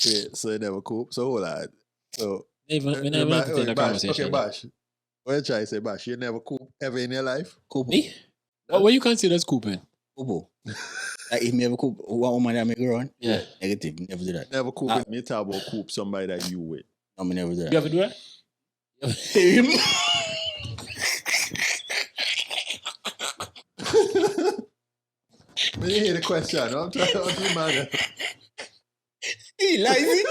Wait, so you never coop? So hold on. So We never entertain the conversation. Okay, Bash. What you trying to say, Bash? You never coop ever in your life? Coop. Me? What you consider as cooping? Coop. Like if me ever coop one woman that make her run, Yeah. negative. Never do that. Never coop. Me talk about coop somebody that you with. No, me never do that. You ever do that? I didn't hear the question. I'm trying to understand. He lazy.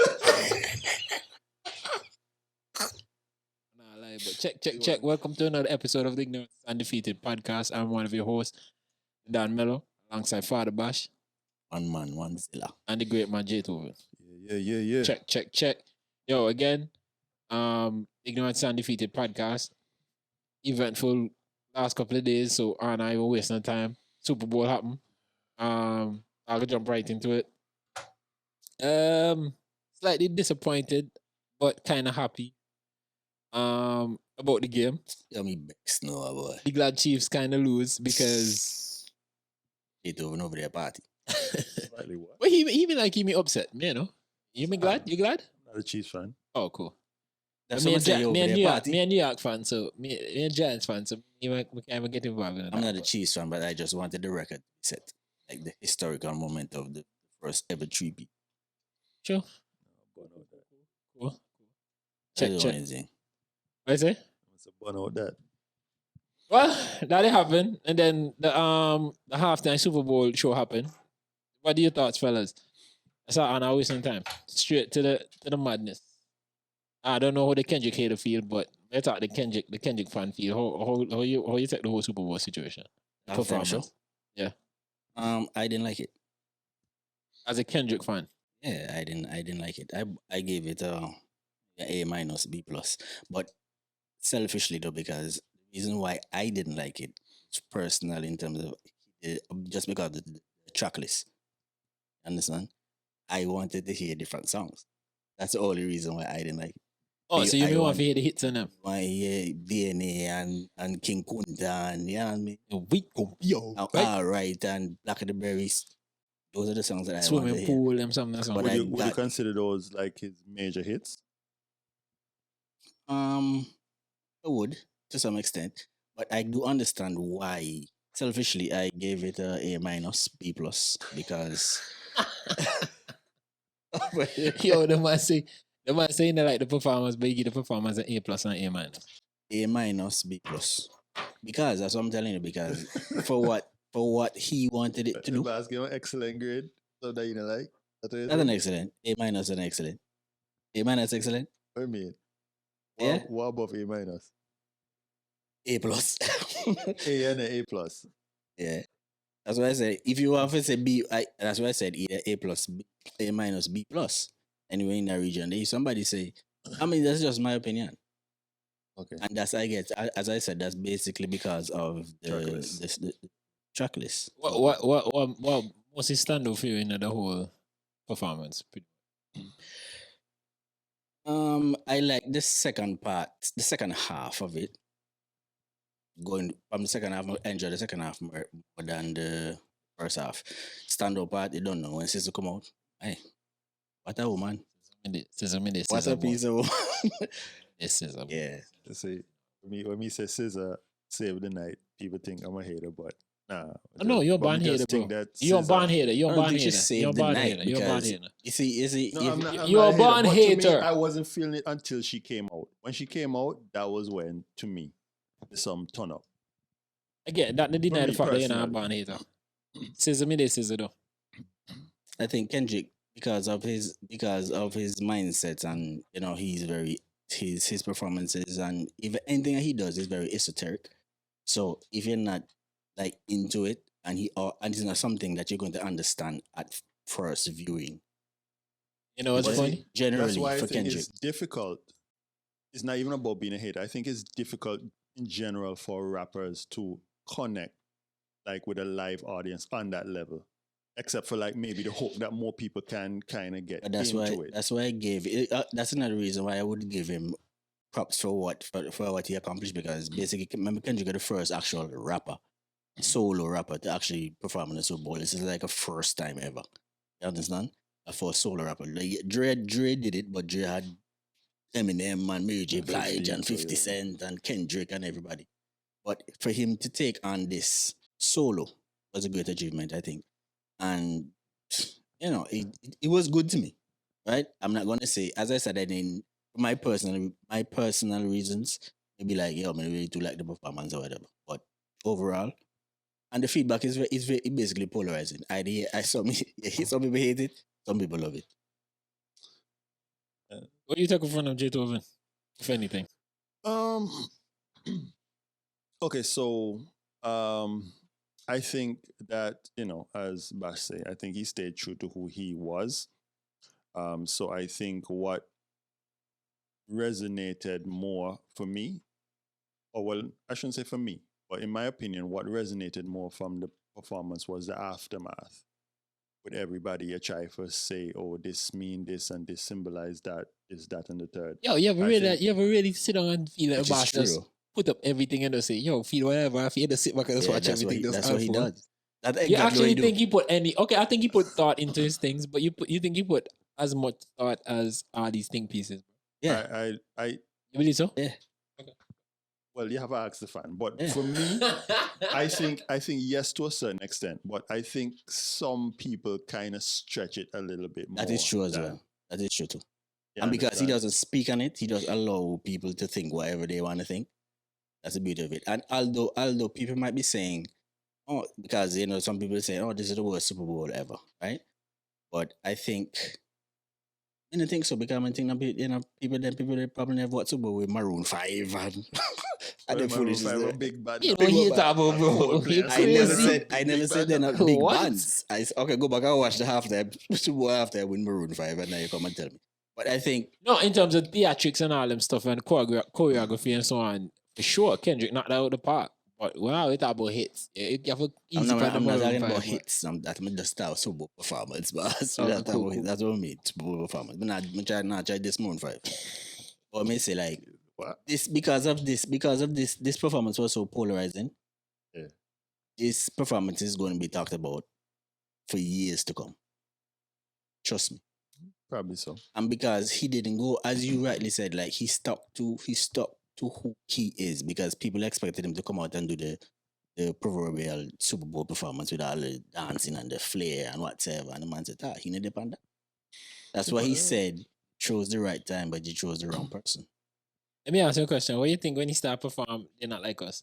Nah, lie, but check. Welcome to another episode of the Ignorance Undefeated podcast. I'm one of your hosts, Dan Mello, alongside Father Bash. One man, one zilla. And the great man Drake-Tooven. Yeah. Check. Yo, again, Ignorance Undefeated podcast. Eventful last couple of days, so and I were wasting time. Superbowl happened. I'll jump right into it. Slightly disappointed, but kind of happy. About the game. Got me vexed now, boy. The glad Chiefs kind of lose because Drake-Tooven over there party. Slightly what? well, he me upset. You know, you me glad? You glad? Not a Chiefs fan. Oh, cool. That's Me what and, I'm me, and saying. New York, Party. me and New York fan, so me and Giants fan, so we can't get involved in that. I'm not a Chiefs fan, but I just wanted the record set, like the historical moment of the first ever 3-peat. Sure. Cool. Check. What What is it? It's a bun out that. Well, that happened, and then the halftime Super Bowl show happened. What are your thoughts, fellas? I saw Anna wasting time. Straight to the madness. I don't know how the Kendrick hater feel, but I thought the Kendrick fan feel. How you take the whole Super Bowl situation? Show? Yeah. I didn't like it. As a Kendrick fan. Yeah, I didn't like it. I gave it A minus B plus, but selfishly though, because the reason why I didn't like it is personal in terms of just because of the track list. Understand? I wanted to hear different songs. That's the only reason why I didn't like it. Oh, so you want to hear the hits on them? I hear DNA and King Kunta and you know what I mean? Yo, All right, and Black of the Berries. Those are the songs that I want to Swimming hear. pool, them something. But Would you consider those like his major hits? I would to some extent, but I do understand why. Selfishly, I gave it a minus B plus because Yo, the man say like the performance, but you give the performance an A plus and A minus. A minus B plus because that's what I'm telling you. Because for what he wanted it to do, The give an excellent grade, so that you know like. That's an excellent. A minus an excellent. A minus excellent. What do you mean? Yeah. What above A minus? A plus. A and an A plus. Yeah. That's why I said if you want to say B, that's why I said either A plus, B, A minus, B plus. Anyway, in that region, there is somebody say, I mean, that's just my opinion. Okay. And that's as I said, that's basically because of the track list. What what's his standout for you in the whole performance? I like the second half of it. Going from the second half, I enjoy the second half more than the first half. Stand-up part, you don't know when SZA come out. Hey, what a woman! What a piece of woman! This is yeah. See, when me say SZA save the night, people think I'm a hater, but nah. No, you're a born hater, bro. You're a born hater. You're a born hater. You're a born hater. You're a born hater. You see, you're a born hater. I wasn't feeling it until she came out. When she came out, that was when, to me, there's some turn up. Again, that deny the fact that you're not a born hater. SZA though. I think Kendrick, because of his mindset and he's very his performances and even anything that he does is very esoteric. So if you're not like into it and it's not something that you're going to understand at first viewing. You know what's funny? Generally, that's why for I think Kendrick, it's difficult. It's not even about being a hater. I think it's difficult in general for rappers to connect like with a live audience on that level, except for like maybe the hope that more people can kind of get into it. That's why I gave it. That's another reason why I would give him props for what he accomplished, because basically, remember, Kendrick is the first actual rapper, solo rapper to actually perform in the Super Bowl. This is like a first time ever. You understand? for a solo rapper. Like, Dre did it, but Dre had Eminem and Mary J. And Blige 50, and so 50 yeah. Cent and Kendrick and everybody. But for him to take on this solo was a great achievement, I think. And, you know, it was good to me, right? I'm not going to say, as I said, I didn't, my personal reasons, maybe like, yo, I really do like the performance or whatever. But overall, and the feedback is very basically polarizing. Some people hate it, some people love it. What do you take from Drake-Tooven, if anything? Okay, so I think that, you know, as Bash say, I think he stayed true to who he was. So I think what resonated more for me, or well, I shouldn't say for me, but in my opinion, what resonated more from the performance was the aftermath. With everybody, a try to say, "Oh, this mean this and this symbolize that, is that and the third." Yo, you ever I really, think- you ever really sit down and feel like a Which is boss just true. put up everything and just say, yo, feel whatever. I feel just sit back and just Yeah, watch that's everything. that's what he unfold. does. That's You exactly what actually he do. think he put any? Okay, I think he put thought into his things, but you think he put as much thought as all these think pieces. Yeah, I You believe so? yeah. well, you have to ask the fan, but Yeah. for me, I think yes to a certain extent, but I think some people kind of stretch it a little bit more. That is true as than- well. That is true too. you And because he understand? doesn't speak on it, he does allow people to think whatever they want to think. That's the beauty of it. And although people might be saying, oh, because you know, some people say, oh, this is the worst Super Bowl ever, right? But I don't think so, because I think people they probably never watched Super Bowl with Maroon 5 and Well, the Maroon foolishness 5 there. were big bad. You know, big he bad- talk about, bro. Coldplay You and I never crazy. said big they're bad. not big What? bands. Okay, go back and watch the halftime Super Bowl halftime with Maroon 5, and now you come and tell me. But I think No, in terms of theatrics and all them stuff and choreography and so on, for sure, Kendrick knocked that out of the park. But wow, we talk about hits. You have a I'm easy not, part of I'm not Maroon talking 5, about but- hits. I'm just style Super Bowl performance, but Oh, that's, cool. that's what I mean. Super Bowl performance. But not try this Maroon 5. But I may say like What? because of this performance was so polarizing. Yeah. This performance is going to be talked about for years to come. Trust me. Probably so. And because he didn't go, as you rightly said, like he stuck to who he is, because people expected him to come out and do the proverbial Super Bowl performance with all the dancing and the flair and whatever. And the man said, he need that. That's why he said chose the right time, but he chose the wrong person. Let me ask you a question. What do you think when he start perform, they're not like us?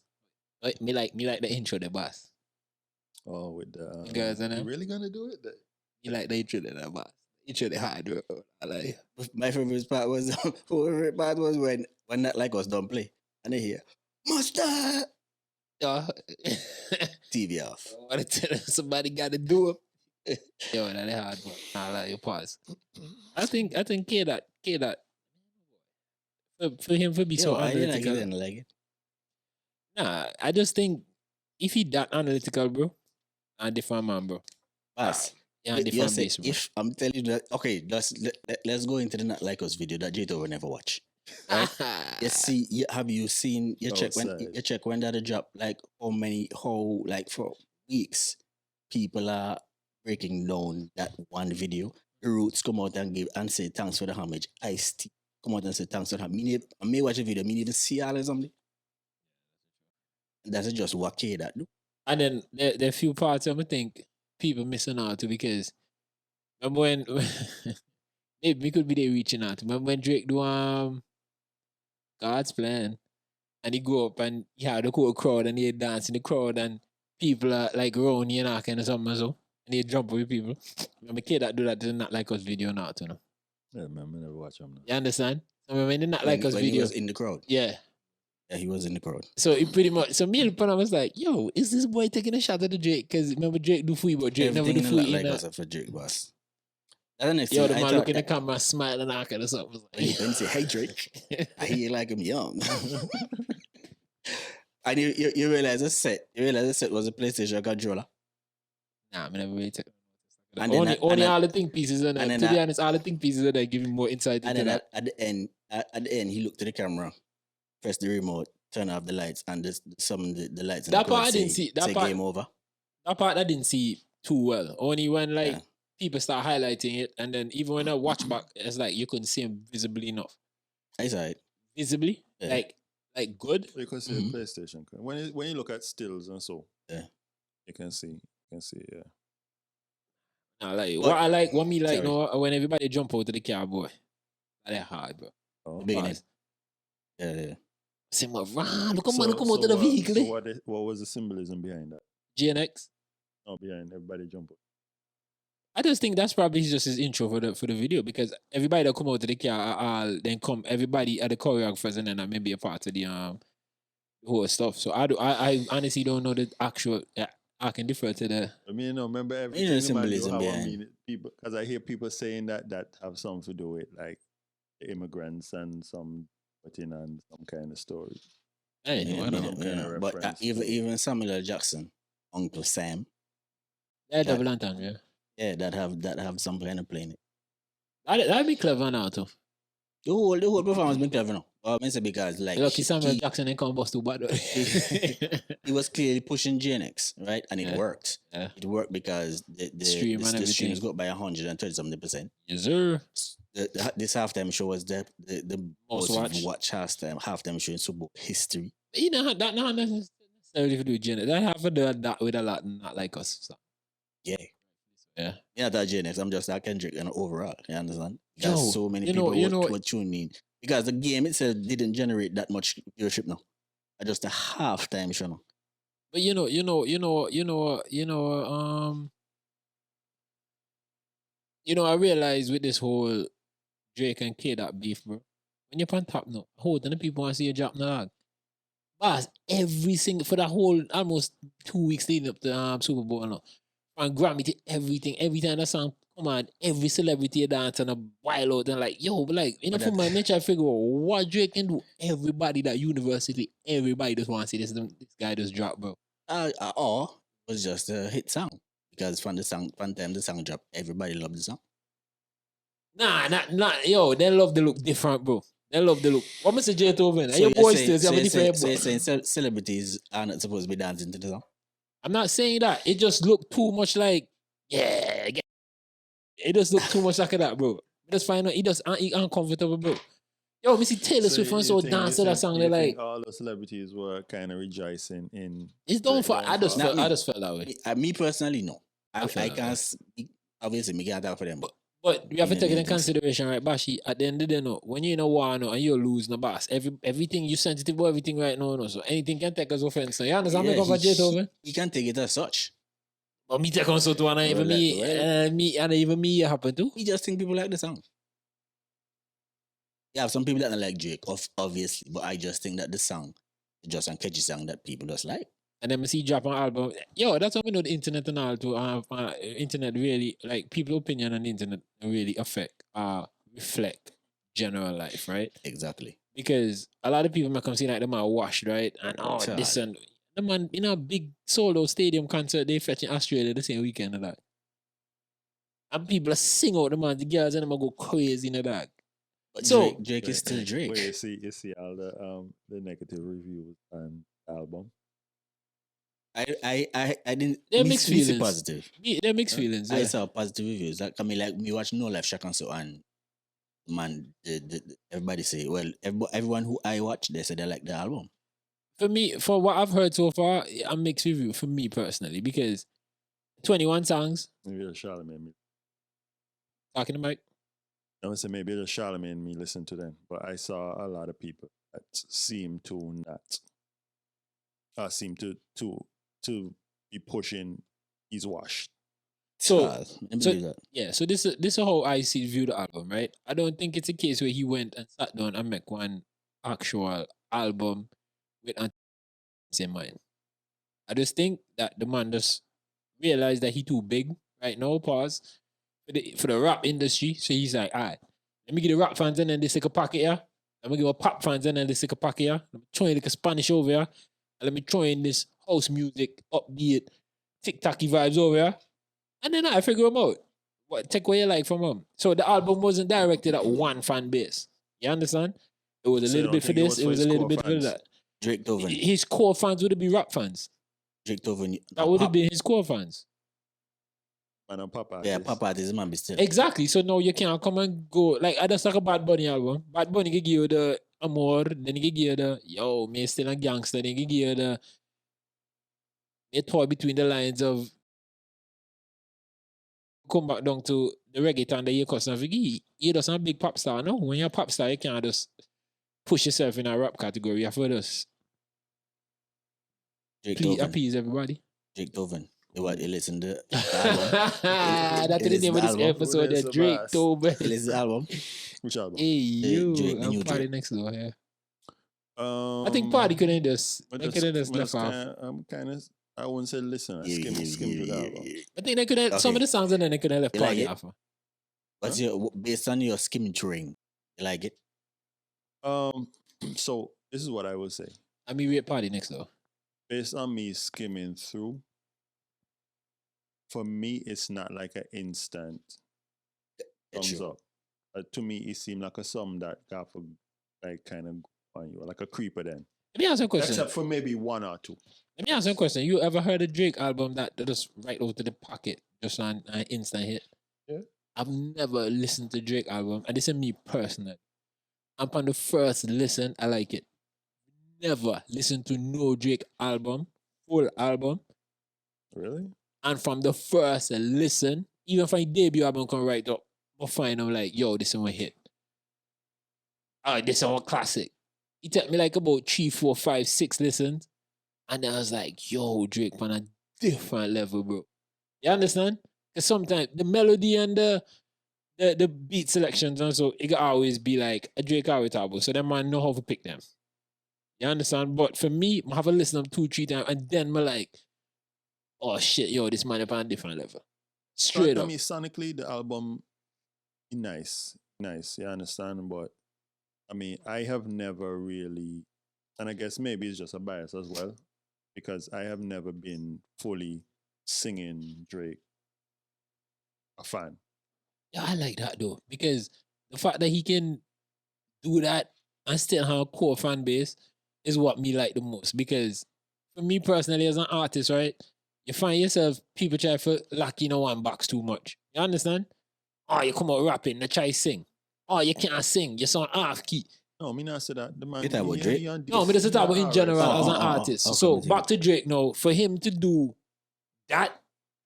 Me like the intro, the boss. Oh, with the You guys, I know. you really gonna do it? You like the intro, the boss. Intro, the hard work. I like. My favorite part was when that like us don't play. And they hear, Mustard! Yo, TV off. I want to tell them somebody got to do it. Yo, that's hard work. I like your pause. I think K that for him to be so I didn't like it, analytical. I didn't like it. Nah, I just think if he that analytical, bro, and different man, bro. Pass. Yeah, You different say, base, bro. if I'm telling you that, okay, let's go into the Not Like Us video that J-To will never watch. Right? You see, have you seen? You check when that drop. Like like for weeks, people are breaking down that one video. The Roots come out and say thanks for the homage. Ice-T come out and say thanks for the homage. I may watch a video, me even see all or something. That's just what K that do. And then there are a few parts I think people missing out to, because remember when maybe we could be there reaching out. Remember when Drake do God's Plan, and he go up and he had the whole crowd and he dance in the crowd and people are like around you and kind of something so, and he jump with people. Remember kid that do that did Not Like Us video now, you know. Yeah, man, I never watch him. You understand? So when they Not Like Us when video, he was in the crowd. yeah. Yeah, he was in the crowd. So it pretty much. So me and Pana was like, "Yo, is this boy taking a shot at the Drake? Because remember Drake do free, but Drake Everything never do in free. Like In Us for Drake, boss. I don't know if Yo, the I man thought look in the that- camera, smiling and or something. When he say, hey Drake, I hear you like him young. And you realize the set was a PlayStation controller. Nah, I never really take. And then Only all the think pieces in there. and To then be honest, all the think pieces in there give me more insight And into then that. at the end, he looked to the camera, pressed the remote, turned off the lights, and the lights. In That the crowd part I didn't say- see. That say part- game over. That part I didn't see too well. Only when like Yeah. people start highlighting it, and then even when I watch back, it's like you couldn't see him visibly enough. I saw it. Visibly, Yeah. like good. You can see Mhm. the PlayStation. When you look at stills and so, Yeah. you can see, yeah. Nah, like But- what I like, what me like, Sorry. no, when everybody jump out to the car, boy, that hard, bro. Oh. The beginning. Pause. Yeah. Say, man, run, look So- come out to the what- vehicle. So eh? what was the symbolism behind that? GNX. Oh, behind everybody jump up. I just think that's probably just his intro for the video, because everybody that come out to the car, then come everybody at the choreographers, and then maybe a part of the whole stuff. So I honestly don't know the actual. I can defer to the. I mean, remember You know everything. the man, symbolism how I behind. mean it, people, because I hear people saying that have something to do with like the immigrants and some putting on some kind of story. Hey, Yeah, I don't yeah. know. Kind of But reference even to- even Samuel L. Jackson, Uncle Sam, Yeah, double entendre, yeah. yeah, that have some kind of playing it. That'd be clever now too. The whole performance been clever now. I say because like Lucky Samuel he, Jackson ain't come bust too bad. he was clearly pushing GNX, right? And it Yeah. worked. Yeah. It worked because the Stream and the streams everything. got by 130%. Yes, sir. This halftime show was the Most most watched. watched halftime show in Super Bowl history. You know that not necessarily to do with Janet. That have to do that with a lot, not like us. So, Yeah. yeah. Yeah, that GNX. I'm just that Kendrick and overall. You understand? Because Yo, so many you know- people you know- were tuning in. Because the game itself didn't generate that much viewership now. Just a halftime show now. But I realize with this whole Drake and K that beef, bro. When you're on top now, hold on, the people want to see you drop the lag. Boss, every single for that whole almost 2 weeks leading up to Super Bowl now. And Grammy to everything, every time that song come on, every celebrity dance and a wild out and like, yo, but like, you know, But for that- my nature, I figure out what Drake can do. Everybody that university, everybody just want to see this guy just drop, bro. Or it was just a hit song. Because from time the song dropped, everybody loved the song. Nah, yo, they love the look different, bro. They love the look. What Mr. Drake-Tooven? And your you're boys saying- still have a you're saying- different. so you're saying celebrities are not supposed to be dancing to the song? I'm not saying that. It just looked too much like, yeah. It just looked too much like that, bro. Just find out he uncomfortable, bro. Yo, we see Taylor Swift and so dance to that song. They're like, all the celebrities were kind of rejoicing in. it's done for. Like, I just Not felt that way. Me personally, no. I feel I that can't speak. Obviously, me can't talk for them. But you have to Yeah, take it yeah, in thanks. consideration, right, Bashi? At the end of the day, no, when you're in a war no, and you lose, no, boss, everything you sensitive about everything right now, no, so anything can take as offense. No, you understand me, Yeah, go for Drake-Tooven? You can take it as such. But me take on so too, and even me, it happened too. We just think people like the song. You have some people that don't like Drake, obviously, but I just think that the song is just a catchy song that people just like. And then we see drop an album. Yo, that's how we know the internet and all too. Internet really, like, people's opinion on the internet really reflect general life, right? Exactly. Because a lot of people might come see like them are washed, right? And this Child. and the man in a big solo stadium concert they fetching Australia the same weekend and that. And people sing out the man, the girls and them go crazy in the dog. But So- Drake is still Drake. Where you see all the negative reviews on the album. I didn't. They're me- mixed me see feelings. positive. They're mixed feelings. I Yeah. saw positive reviews. Like I mean, like me watch No Life Shack and so on. Man, everybody say, well, everyone who I watch, they say they like the album. For me, for what I've heard so far, a mixed review for me personally because 21 songs. Maybe the Charlemagne. Talking to Mike. I would say maybe the Charlemagne me listen to them, but I saw a lot of people that seem to not seem to be pushing he's washed. So I so- believe that. yeah, so this is how I see view the album, right? I don't think it's a case where he went and sat down and make one actual album with antics in mind. I just think that the man just realized that he too big right now. Pause for the rap industry. So he's like, all right, let me give the rap fans and then this like a pocket here. Let me give a pop fans and then this like a pocket here. Let me throw in like a Spanish over here. And let me throw in this house music, upbeat, TikToky vibes over here. And then I figure him out. Take what you like from him. So the album wasn't directed at one fan base. You understand? It was a So you little don't bit for think it this. was It for was a his little core bit for fans? that. Drake-Tooven. His core fans would be rap fans. Drake-Tooven. That would have been his core fans. Man and pop Yeah, artist. pop artist man be still. Exactly. So now you can't come and go. Like, I just like a Bad Bunny album. Bad Bunny can give you the Amor, then he can give you the, yo, me still a gangster, then he can give you the, a toy between the lines of, come back down to the reggaeton that you custom forget. You just a big pop star. No, when you're a pop star, you can't just push yourself in a rap category. You have to just please appease everybody. Drake-Tooven. You what? You listen to the That's the name of this episode. Who Drake-Tooven. You listen to the album. Which album? Hey, you. Drake, the I'm new party Drake. next door. Yeah. I think party couldn't just. They couldn't just left off. I'm kind of. I wouldn't say listen. I skim through the album. I think they could have some of the songs and then they could have left You like party it? off. What's your based on your skim touring? You like it? So this is what I would say. I mean, we at party next door. Based on me skimming through, for me, it's not like an instant thumbs true. up. To me, it seemed like a song that got for like kind of on you, like a creeper then. Let me ask you a question. Except for maybe one or two. Let me ask you a question. You ever heard a Drake album that just right over to the pocket, just on an instant hit? Yeah. I've never listened to Drake album, and this is me personally. Upon the first listen, I like it. Never listened to no Drake album, full album, Really? and from the first listen, even from his debut album come right up, I find I'm like, yo, this is one hit. Oh, this is one classic. It took me like about 3, 4, 5, 6 listens. And then I was like, yo, Drake on a different level, bro. You understand? Because sometimes the melody and the beat selections and so it can always be like a Drake always album. So then man know how to pick them. You understand? But for me, I have a listen to 2, 3 times and then I'm like, oh shit, yo, this man up on a different level. Straight But, up. I mean, sonically, the album nice, you understand? But I mean, I have never really, and I guess maybe it's just a bias as well, because I have never been fully singing Drake a fan. Yeah, I like that though. Because the fact that he can do that and still have a core fan base is what me like the most. Because for me personally, as an artist, right, you find yourself, people try to lock in one box too much. You understand? Oh, you come out rapping, they try sing. Oh, you can't sing, you sound half key. No, me not say that. The man, You talk about Drake? No, but it's a talk about in general as an artist. okay, So continue. back to Drake now, for him to do that,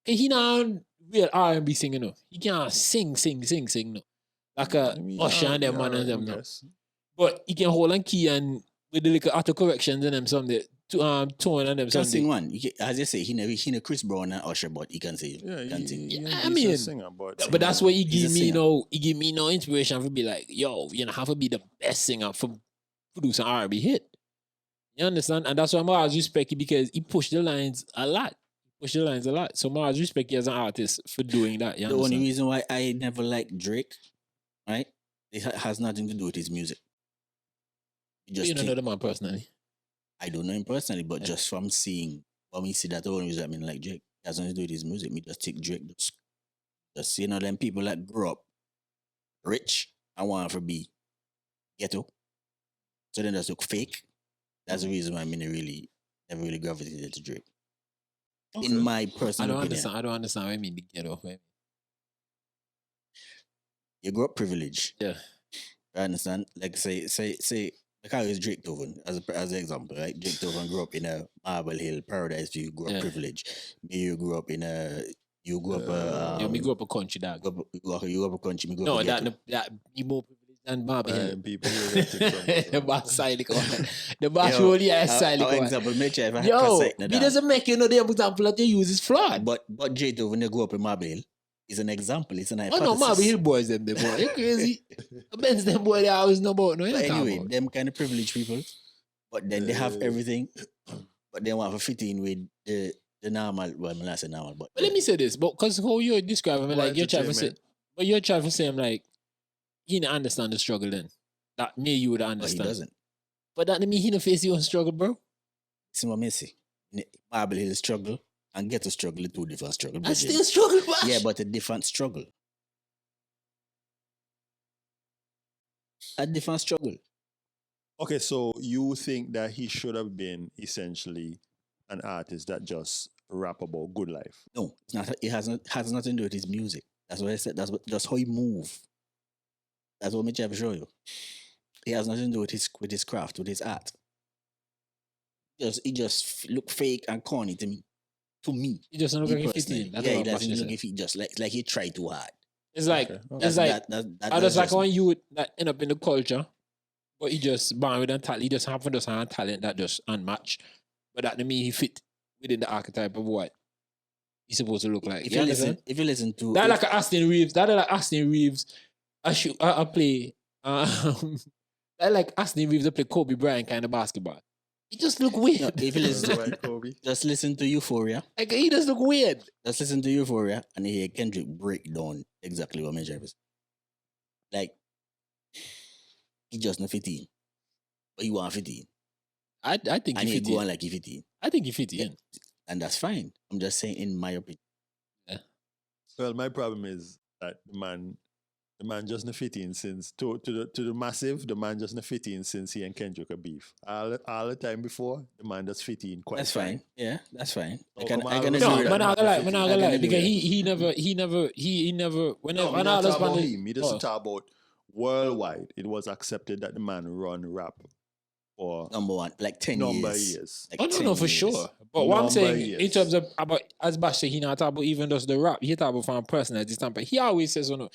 he not real R&B singer, no. He can't sing, no. Like a Usher and them man and them, no. But he can hold on key and with the little auto corrections and them some tone and them He can some. sing one. As you say, he never Chris Brown and Usher, but he can say Yeah, he can sing. I mean, singer, but that's why he He's a give me singer. no, he give me no inspiration for be like, yo, you know, have to be the best singer for produce an R&B hit. You understand? And that's why I always respect him because he pushed the lines a lot. So I always respect you as an artist for doing that. You The only understand? reason why I never liked Drake, right, it has nothing to do with his music. It You just don't know the man personally. I don't know him personally, but just from seeing, when we see that, the only reason I mean like Drake it has nothing to do with his music. Me just take Drake, just you know, them people that grew up rich and want to be ghetto, so then just look fake. That's the reason why I never really gravitated to Drake. In my I personal don't opinion, understand. I don't understand what I mean the ghetto. Man. you grew up privileged. Yeah. I understand. Like say like I use Drake-Tooven as an example, right? Drake-Tooven grew up in a Marble Hill paradise view, grew up Yeah. privileged. You grew up in a me grew up a country dog. you grew up a country, me grew No, up a ghetto. that be more privileged than Barbie Hill. people hear that The boss side the boss Yo, really is side our example, make sure if I Yo, cassette he doesn't make you know the example that you use is flawed. But Drake-Tooven when they grew up in Marble Hill is an example. It's an Oh hypothesis. no, Marble Hill boys them the boy. You crazy? The Benz them boy they always know about no. But anyway, them kind of privileged people, but then they have everything, but they want to fit in with the normal. Well, I'm not saying normal, but But let me say this, but because how you're describing me, More like you're trying to say, entertainment. but you're trying to say, I'm like, he didn't understand the struggle then. That me you would but he understand. doesn't. But that mean he don't face your own struggle, bro. See what I say? Marble Hill struggle and Ghetto struggle, two different struggle. I still struggle, Bash. Yeah, but a different struggle. A different struggle. Okay, so you think that he should have been essentially an artist that just rap about good life. No, it's not. It has nothing to do with his music. That's what I said. That's how he move. That's what me try to show you. It has nothing to do with his craft, with his art. He just look fake and corny to me. He doesn't look Me like he personally. 15. That's Yeah, what he I'm doesn't about to look say. if he just like he tried too hard. It's like Okay. it's like that I just like just when you would that end up in the culture, but he just born with a talent. He just have a talent that just unmatched. But that to me, he fit within the archetype of what he's supposed to look like. if You you understand? listen to That like Austin Reeves. That like Austin Reeves. I play. That like Austin Reeves. I play Kobe Bryant kind of basketball. He just look weird. no, if you listen to Right, Kobe? just listen to Euphoria. Like he just look weird. Just listen to Euphoria and you hear Kendrick break down exactly what Major is. Like he just not 15. But he want 15. I think And he he fit go on in. like he 15. I think he fit in. And that's fine. I'm just saying in my opinion. Well, my problem is that the man just not fit in since to the massive. The man just not fit in since he and Kendrick are beef. All the time before, the man just fit in quite. That's fine. Yeah, that's fine. Oh, I can come on, agree no, with No, that. but not gonna lie, I but not can gonna lie, agree because with he never. When No, when I'm not I talking about was him. He doesn't talk about worldwide. It was accepted that the man run rap for Number one, like 10 number years. years. Like Oh no, 10 no, for years. sure. But what I'm Number saying in years. terms of about as Bash said, he not talk about even just the rap. He talk about from a personality standpoint. He always says, "Oh no,"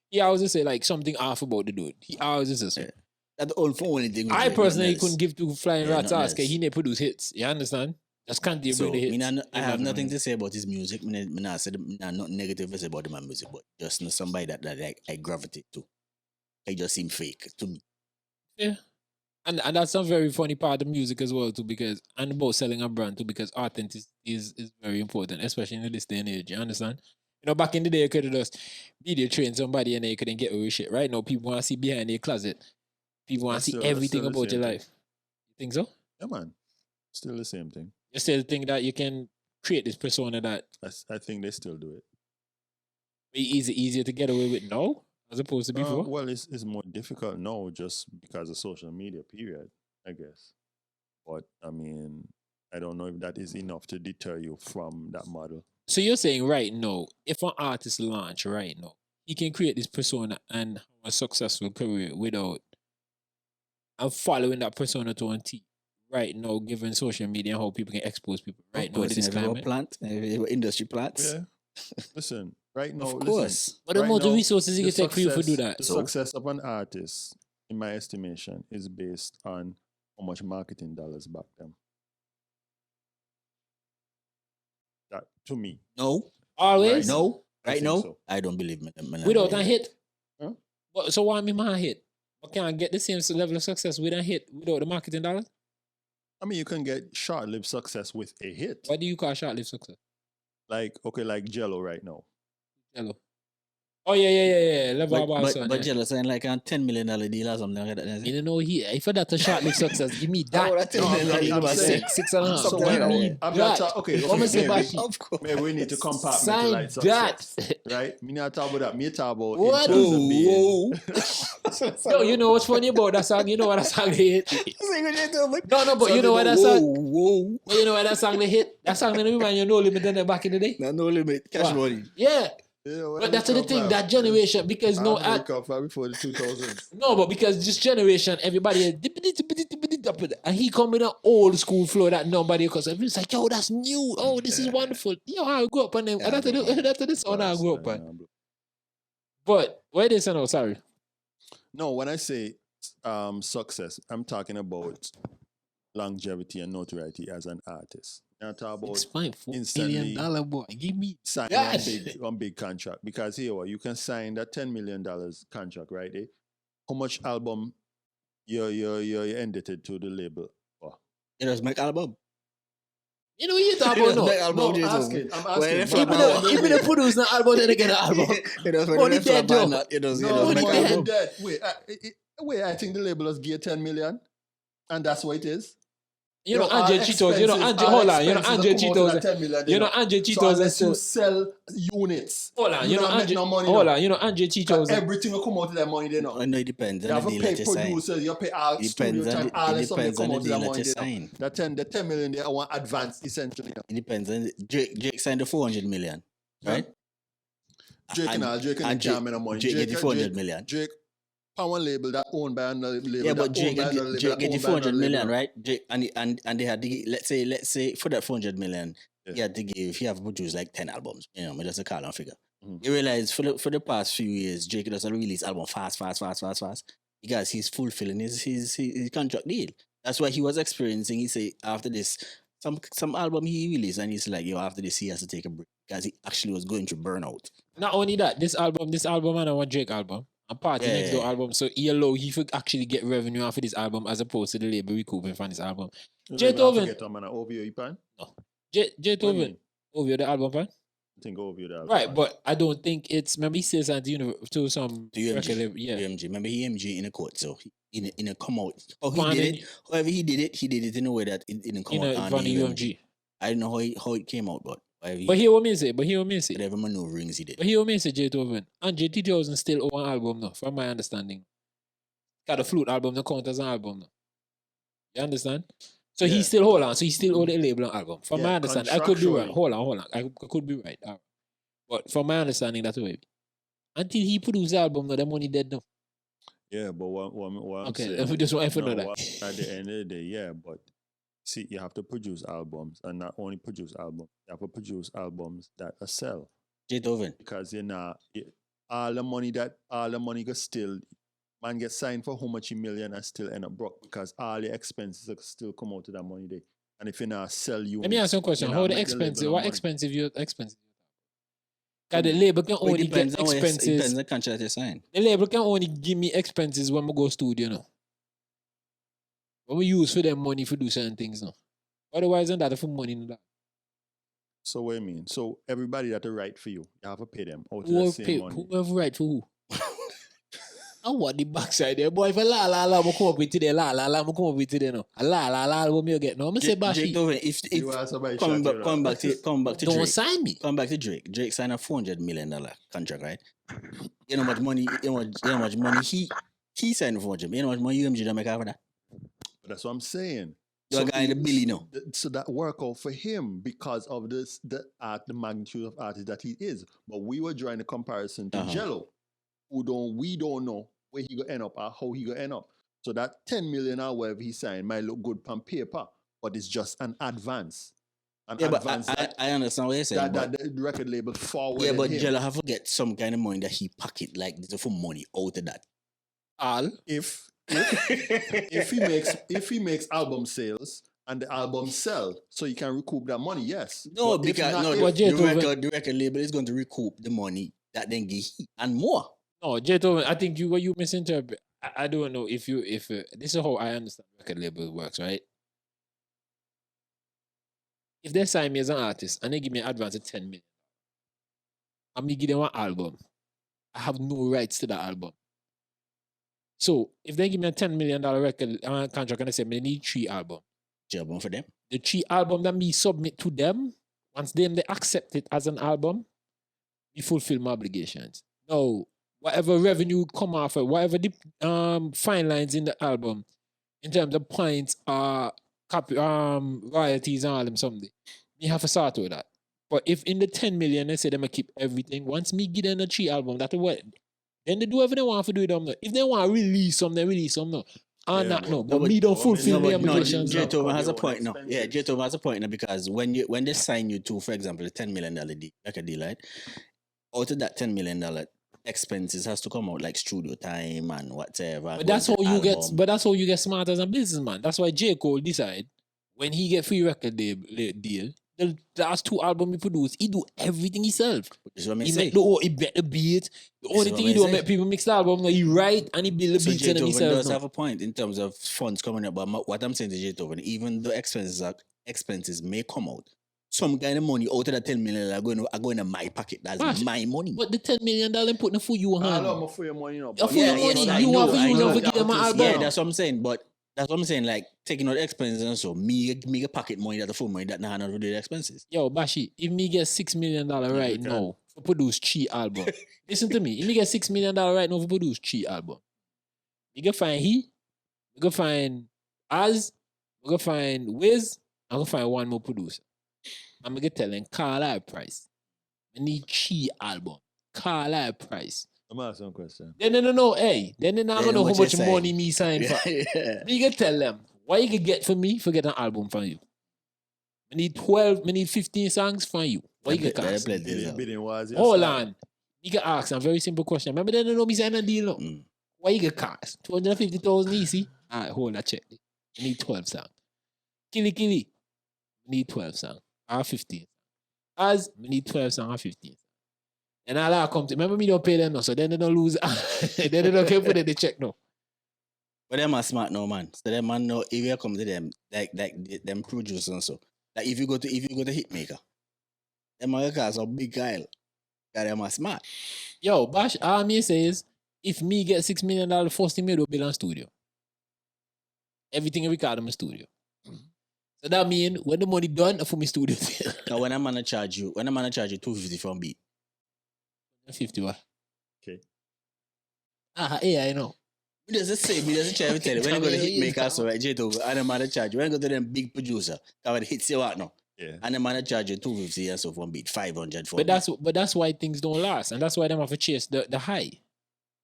he always just say like something off about the dude. He always just says. Yeah. That's the only thing. I personally couldn't give two flying Yeah, rats nothing ass because he else. never produce hits. You understand? Just can't deal So, with the hits. I have nothing to say about his music. Me not say not negative to say about my music, but just know somebody that I gravitate to. He just seem fake to me. Yeah. And that's a very funny part of music as well too, because and about selling a brand too, because authenticity is very important, especially in this day and age. You understand? You know, back in the day, you could have just video train somebody and they couldn't get away with shit. Right now, people want to see behind their closet. People want to see everything still the about your same life. You think so? Yeah, man. Still the same thing. You still think that you can create this persona that I think they still do it. be easier to get away with now as opposed to before? Well, it's more difficult now just because of social media, period, I guess. But, I mean, I don't know if that is enough to deter you from that model. So you're saying right now, if an artist launch right now, he can create this persona and have a successful career without and following that persona to a T right now, given social media and how people can expose people right Of now in course, this if you have a climate. plant, if you have industry plants. Yeah. Listen, right now, Of listen, course. But the right amount of now, resources you the can take for you to do success- that. The So? success of an artist, in my estimation, is based on how much marketing dollars back them. That, to me. No, Always? no, I right think now, so. I don't believe me. Without a hit? Huh? So why me my hit? But can I get the same level of success with a hit without the marketing dollars? I mean, you can get short-lived success with a hit. What do you call short-lived success? Like Jello right now. Hello. Oh yeah. Level about But Jello saying like a $10 million deal or something like that. you know, if that's a short-lived success, give me that. Oh, that $10 million I'm deal was saying- six. 6.5. So Give why me not? I'm that. not okay. What am I saying, maybe, Bashi? Of course. maybe we need to Sign compartmentalize success. that. Right? Me not talk about that. Me talk about What? in terms of being. Yo, you know what's funny about that song? You know what that song they hit? No, but you know what that Whoa, song? whoa. But you know what that song they hit? That song they remind you No Limit than back in the day. No limit. Cash What? money. Yeah, Yeah, where but did that's it the come thing. from? That generation, because no, I come from before the 2000s. no, but because this generation, everybody is and he come with an old school flow that nobody because everyone's like, yo, that's new. Oh, this is wonderful. Yo, how I grew up on them. Yeah, That's the sound I grew up on. bro. But where they say no? Sorry. No, when I say success, I'm talking about longevity and notoriety as an artist. I'm talking about $6.4 instantly million boy. Give me signing that. one big contract. Because here you can sign that $10 million contract, right? Eh? How much album you're indebted to the label for? It does make album. You know what you talk about? No, I'm asking. Even the produce the album, then they get an album. It does Money dead, though. It does No, make money album. dead. Wait, I think the label has geared 10 million, and that's what it is. You know, Yo, all Andre Cheetos. You know, expenses- Andre. all Hold on. You know, expenses Andre that come out of Cheetos. that 10 million, You know, Andre So Cheetos. unless you sell units, Hold on. You know, not make Andre. no money. Hold no. on. You know, Andre 'Cause Cheetos. everything will come out of that money. They know. Oh, no, it depends. You On have the to deal pay that you sign. producers, you pay all It studio depends on time, the- all it the something depends on come the out of deal that that money. you They know. sign. The 10 million they want advance essentially. It depends. On Drake signed the 400 million, right? Drake and Drake can't make no money. Drake get the 400 million. Drake, power label that owned by another label. Yeah, that but Drake owned by another label, that get the owned by 400 another million, label. right? Drake, and they had to give, let's say for that 400 million, Yeah. he had to give, he have produced like 10 albums. You know, just a call and figure. Mhm. You realize for the past few years, Drake doesn't release album fast because he's fulfilling his contract deal. That's why he was experiencing. He say after this, some album he released, and he's like, yo, after this he has to take a break because he actually was going through burnout. Not only that, this album, and I want Drake album. A Party Yeah, Next Door yeah. album. So he could actually get revenue off of this album as opposed to the label recouping from this album. You J-Tooven. forget I'm an OVO, you pan? J-Tooven. Over the album, pan? I think OVO that. Right, but I don't think it's. Remember, he says that to some To record UMG, label. Yeah. UMG. Remember he MG in a court, so he, in a come out. Oh, he Finding- did it. However, he did it in a way that it didn't come out From on the the UMG. I don't know how it came out, but however, But he will miss it. whatever maneuverings he did. But he will miss it, J-Tooven. And J-Tooven still own an album now, from my understanding. Got a flute album, the count as an album now. You understand? So Yeah. he still hold on. So he still own the label and album. From Yeah, my understanding, I could be right. contractually. Hold on. I could be right. All right. But from my understanding, that's the way. Until he produced the album, now the money dead now. Yeah, but what I'm Okay, saying, if we just want to know that. at the end of the day, yeah, but see, you have to produce albums, and not only produce albums, you have to produce albums that sell, J-Tooven. because all the money go still, man get signed for how much a million and still end up broke because all the expenses still come out of that money there. And if you not sell you, Let me ask you a question. you How not the make the label expensive? no What money. expensive? Because the label can Well, only it depends get on expenses. it depends on the contract you sign. The label can only give me expenses when we go studio now. When we use for them money for do certain things now. Otherwise, than that, for money in that. So what I mean, so everybody that write for you, you have to pay them out of the same money. Whoever right for who? I want the backside there, boy. If a la, I'm come up with today, I'm come up with today now. A la, what me get now? I'm say bashi. J-Tooven, You want somebody come shot you back to Don't Drake. sign me. Come back to Drake. Drake signed a $400 million contract, right? You know how much money? You know how much money he signed for $400 million. You know how much money UMG don't make out of that? But that's what I'm saying. You're a guy in the billy now. So that work out for him because of the magnitude of artist that he is. But we were drawing a comparison to Jello, we don't know where he gonna end up or how he gonna end up. So that 10 million or whatever he signed might look good on paper, but it's just an advance. Yeah, but I understand what you're saying. that the record label forward. Yeah, but Jello have to get some kind of money that he pocket, like for money out of that. All. If he makes album sales and the album sell, so you can recoup that money, yes. No, But if because not, no, if- the record label is going to recoup the money that then give he and more. No, J-Tooven, I think you misinterpret. I don't know if this is how I understand record label works, right? If they sign me as an artist and they give me an advance of 10 million, and me give them one album, I have no rights to that album. So if they give me a $10 million record contract and they say, I need 3 albums, Album for them. the 3 album that me submit to them, once they accept it as an album, me fulfill my obligations. Now, whatever revenue come off it, whatever the fine lines in the album, in terms of points, royalties and all them someday, me have to sort with that. But if in the 10 million they say them keep everything, once me give them a 3 album, that's what. Then they do whatever they want to do with them. Now. If they want to release some, they release some. No. Yeah, Not no. but- But me don't fulfill the No, obligations. now. J-Tooven has a Your own point now. Yeah, expenses. J-Tooven has a point now because when they sign you to, for example, the $10 million record deal, right? Out of that $10 million expenses has to come out like studio time and whatever. But that's how going you to get. album. But that's how you get smart as a businessman. That's why J. Cole decide when he get free record deal, the last 2 albums he produce, he do everything himself. This is what I He say. make he bet the beat. The only what thing I he do say. make people mix the album. No, he write and he build the So beats and J-Tooven himself. does no. have a point in terms of funds coming up. But what I'm saying to J-Tooven, even though expenses may come out, some kind of money out of that $10 million are going to my pocket. That's Right. my money. But the $10 million putting for you I hand. love for your money, you know. Yeah, for your money, I you know, have to I use know. them to give them an album. Yeah, that's what I'm saying. But That's what I'm saying. Like taking out expenses and so me get pocket money that the full money that nah not do the expenses. Yo, Bashi, if me get $6 million right can. now for produce 3 album, listen to me. If me get $6 million right now for produce 3 album, you can find you can find Az, you can find Wiz, I'm gonna find one more producer. I'm gonna tell them Carlisle price. I need 3 album. Carlisle price. I'm asking a question. Then no, hey. Then they not They gonna know know how what you much say. money me sign for. Yeah. You can tell them what you can get for me for get an album from you. I need 12, I need 15 songs from you. What you can cost? Bidding was Hold on. You can ask a very simple question. Remember they don't know me sign a deal no? What you can cost? 250,000 easy. Alright, hold that check. I need 12 songs. Killy. I need 12 songs. Or 15. As I need 12 songs or 15. And all that come to remember me don't pay them no, so then they don't lose. Then they don't care for the check no. But them are smart now, man. So them man know if you come to them, like them producers and so. Like if you go to Hitmaker, them are guys are big guy. Yeah, them are smart. Yo, Bash, all me say is if me get $6 million, first thing me do build a studio. Everything I record in my studio. So that mean when the money done for my studio. Now when I'm gonna charge you 250 from beat. 50 what? Okay. Yeah, I know. We just say, we just try to tell you. When you go to Hitmaker, so right, J-Tooven, and the man to charge you. When you go to them big producer, that would hit you out now. Yeah. And the man to charge you 250 and so from beat, 500 for But that's why things don't last. And that's why them have to chase the high.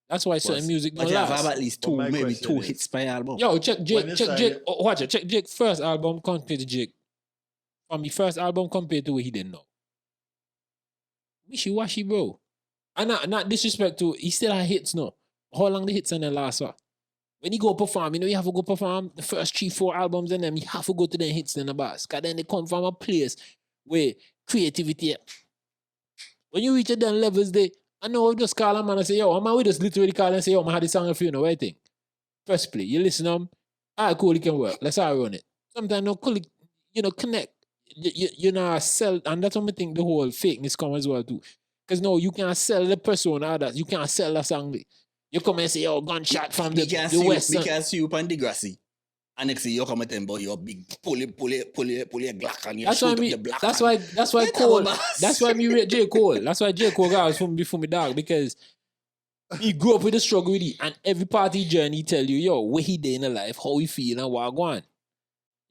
That's why certain music don't But you have last. at least two, my maybe question 2 is- hits per album. Yo, check Jake. When you Check sign Jake. it- Watch it. Check Jake first album compared to Jake. From the first album compared to what he didn't know. Wishy-washy, bro. And not disrespect to, he still had hits no. How long the hits and the last one? When you go perform, you have to go perform the first 3-4 albums and then you have to go to the hits and the bars. Because then they come from a place where creativity. When you reach a done levels, I know just call a man and say, yo, I'm we just literally call and say, yo, I had this song for you, know what I think? First play, you listen to them, all right, cool, it can work. Let's all run it. Sometimes no cool, connect. You know, sell, and that's what I think the whole fakeness come as well too. Because no, you can't sell the persona that you can't sell the song. You come and say, oh, gunshot from the West. We can see you on Degrassi. And next thing you come and tell about your big pull it Glock and you That's shoot why up me. the black. That's why Cole. That's why me rate J Cole. That's why J Cole guys for me dog because he grew up with the struggle with it, and every party journey tell you, yo, where he day in the life, how he feel, and what going.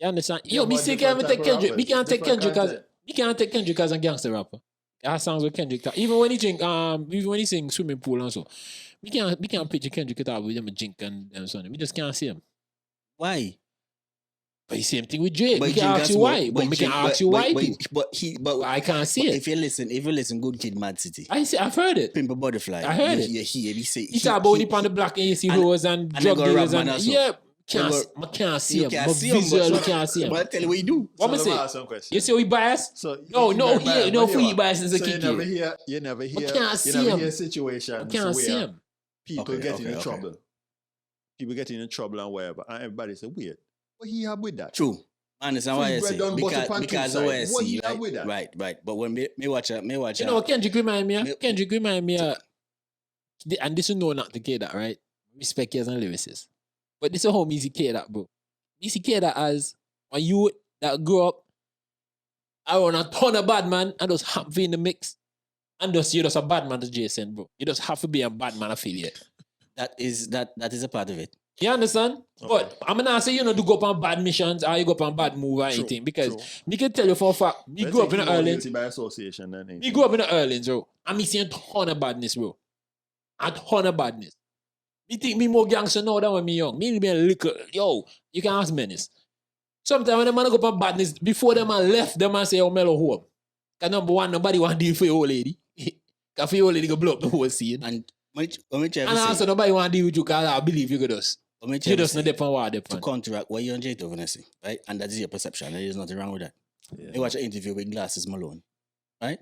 You understand? Yo, me say can't take Kendrick. Me can't take Kendrick as a gangster rapper. I have songs with Kendrick. Even when he sing swimming pool and so, we can't picture Kendrick at all with them a drink and something. We just can't see him. Why? But the same thing with Drake. We can ask you why. But we can ask you why too. But I can't see it. If you listen, Good Kid, Mad City. I've heard it. Pimp a Butterfly. I heard it. You hear, He talk about it on the block and you see rose and drug dealers and yeah. I can't see him. But visually can't see him. But I tell you what you do. What me So let me ask say? some question. You see how he biased? So No, he biased as a so kid. you never hear can't see him. situations I can't see where him. people get in trouble. People get in trouble and whatever. And everybody say, weird. What he have with that? True. I understand why I say because of what I What see, you have with that? right. But when me watch You know, Kendrick remind me and this is no not the kid that, right? Respect you as a lyricist. But this is how me see kid that, bro. Me see kid that as a youth that grew up around a ton of bad man and just have to be in the mix. And just you're just a bad man to Jason, bro. You just have to be a bad man affiliate. that is a part of it. You understand? Okay. But I'm not saying to go up on bad missions or you go up on bad move or anything. Because me can tell you for a fact, me grew up in the Erlins. By association, then. Me grew up in the Erlins, bro. And me see a ton of badness, bro. A ton of badness. Me think me more gangster now than when me young. Me be a little, yo, you can ask menace. Sometimes when the man go up on badness, before the man left, the man say, oh, mellow home. Because number one, nobody want to deal for your old lady. Because for your old lady go blow up the whole scene. And when And also nobody want to deal with you because I believe you could just. You just not depend what to depend. counteract what you and J-Tooven say, right? And that is your perception. There is nothing wrong with that. You watch an interview with Glasses Malone, right?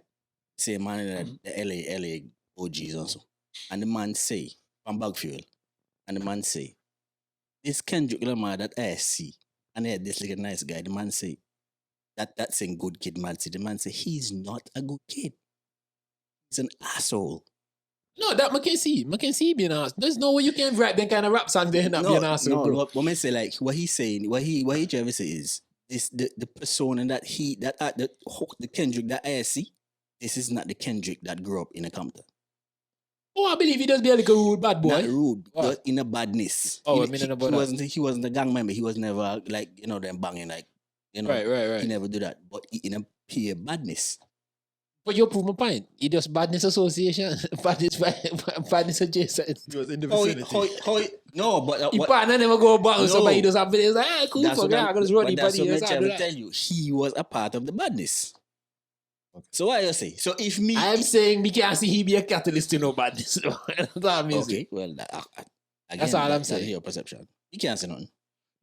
Say man in the LA OGs also. And the man say, from Bagfield, and the man say, this Kendrick Lamar that I see, and I had this little nice guy, the man say, that's a good kid, man. See, the man say, he's not a good kid. He's an asshole. No, that I can see being an asshole. There's no way you can write that kind of rap song there and not be an asshole, bro. What I say, like what he's saying, what he trying to say is this the persona that the Kendrick that I see. This is not the Kendrick that grew up in a Compton. Oh, I believe he does be a little rude bad boy. Not rude, What? but in a badness. Oh, he, I mean, he, about he that. wasn't a gang member. He was never like them banging like Right. He never do that. But in a pure badness. But you prove my point. He does badness association, badness adjacent. He was in the vicinity. No, but He partner never go back with No. somebody. He does have videos like, hey, cool, that's for what that. I I'm, got this running but that's party. what I'm Yes, I trying do to that. tell you. He was a part of the badness. So what you say? So if me, I'm saying we can't see he be a catalyst to no badness. That's all I'm saying. okay, well, again, That's all I'm that's saying. your perception. You can't say nothing.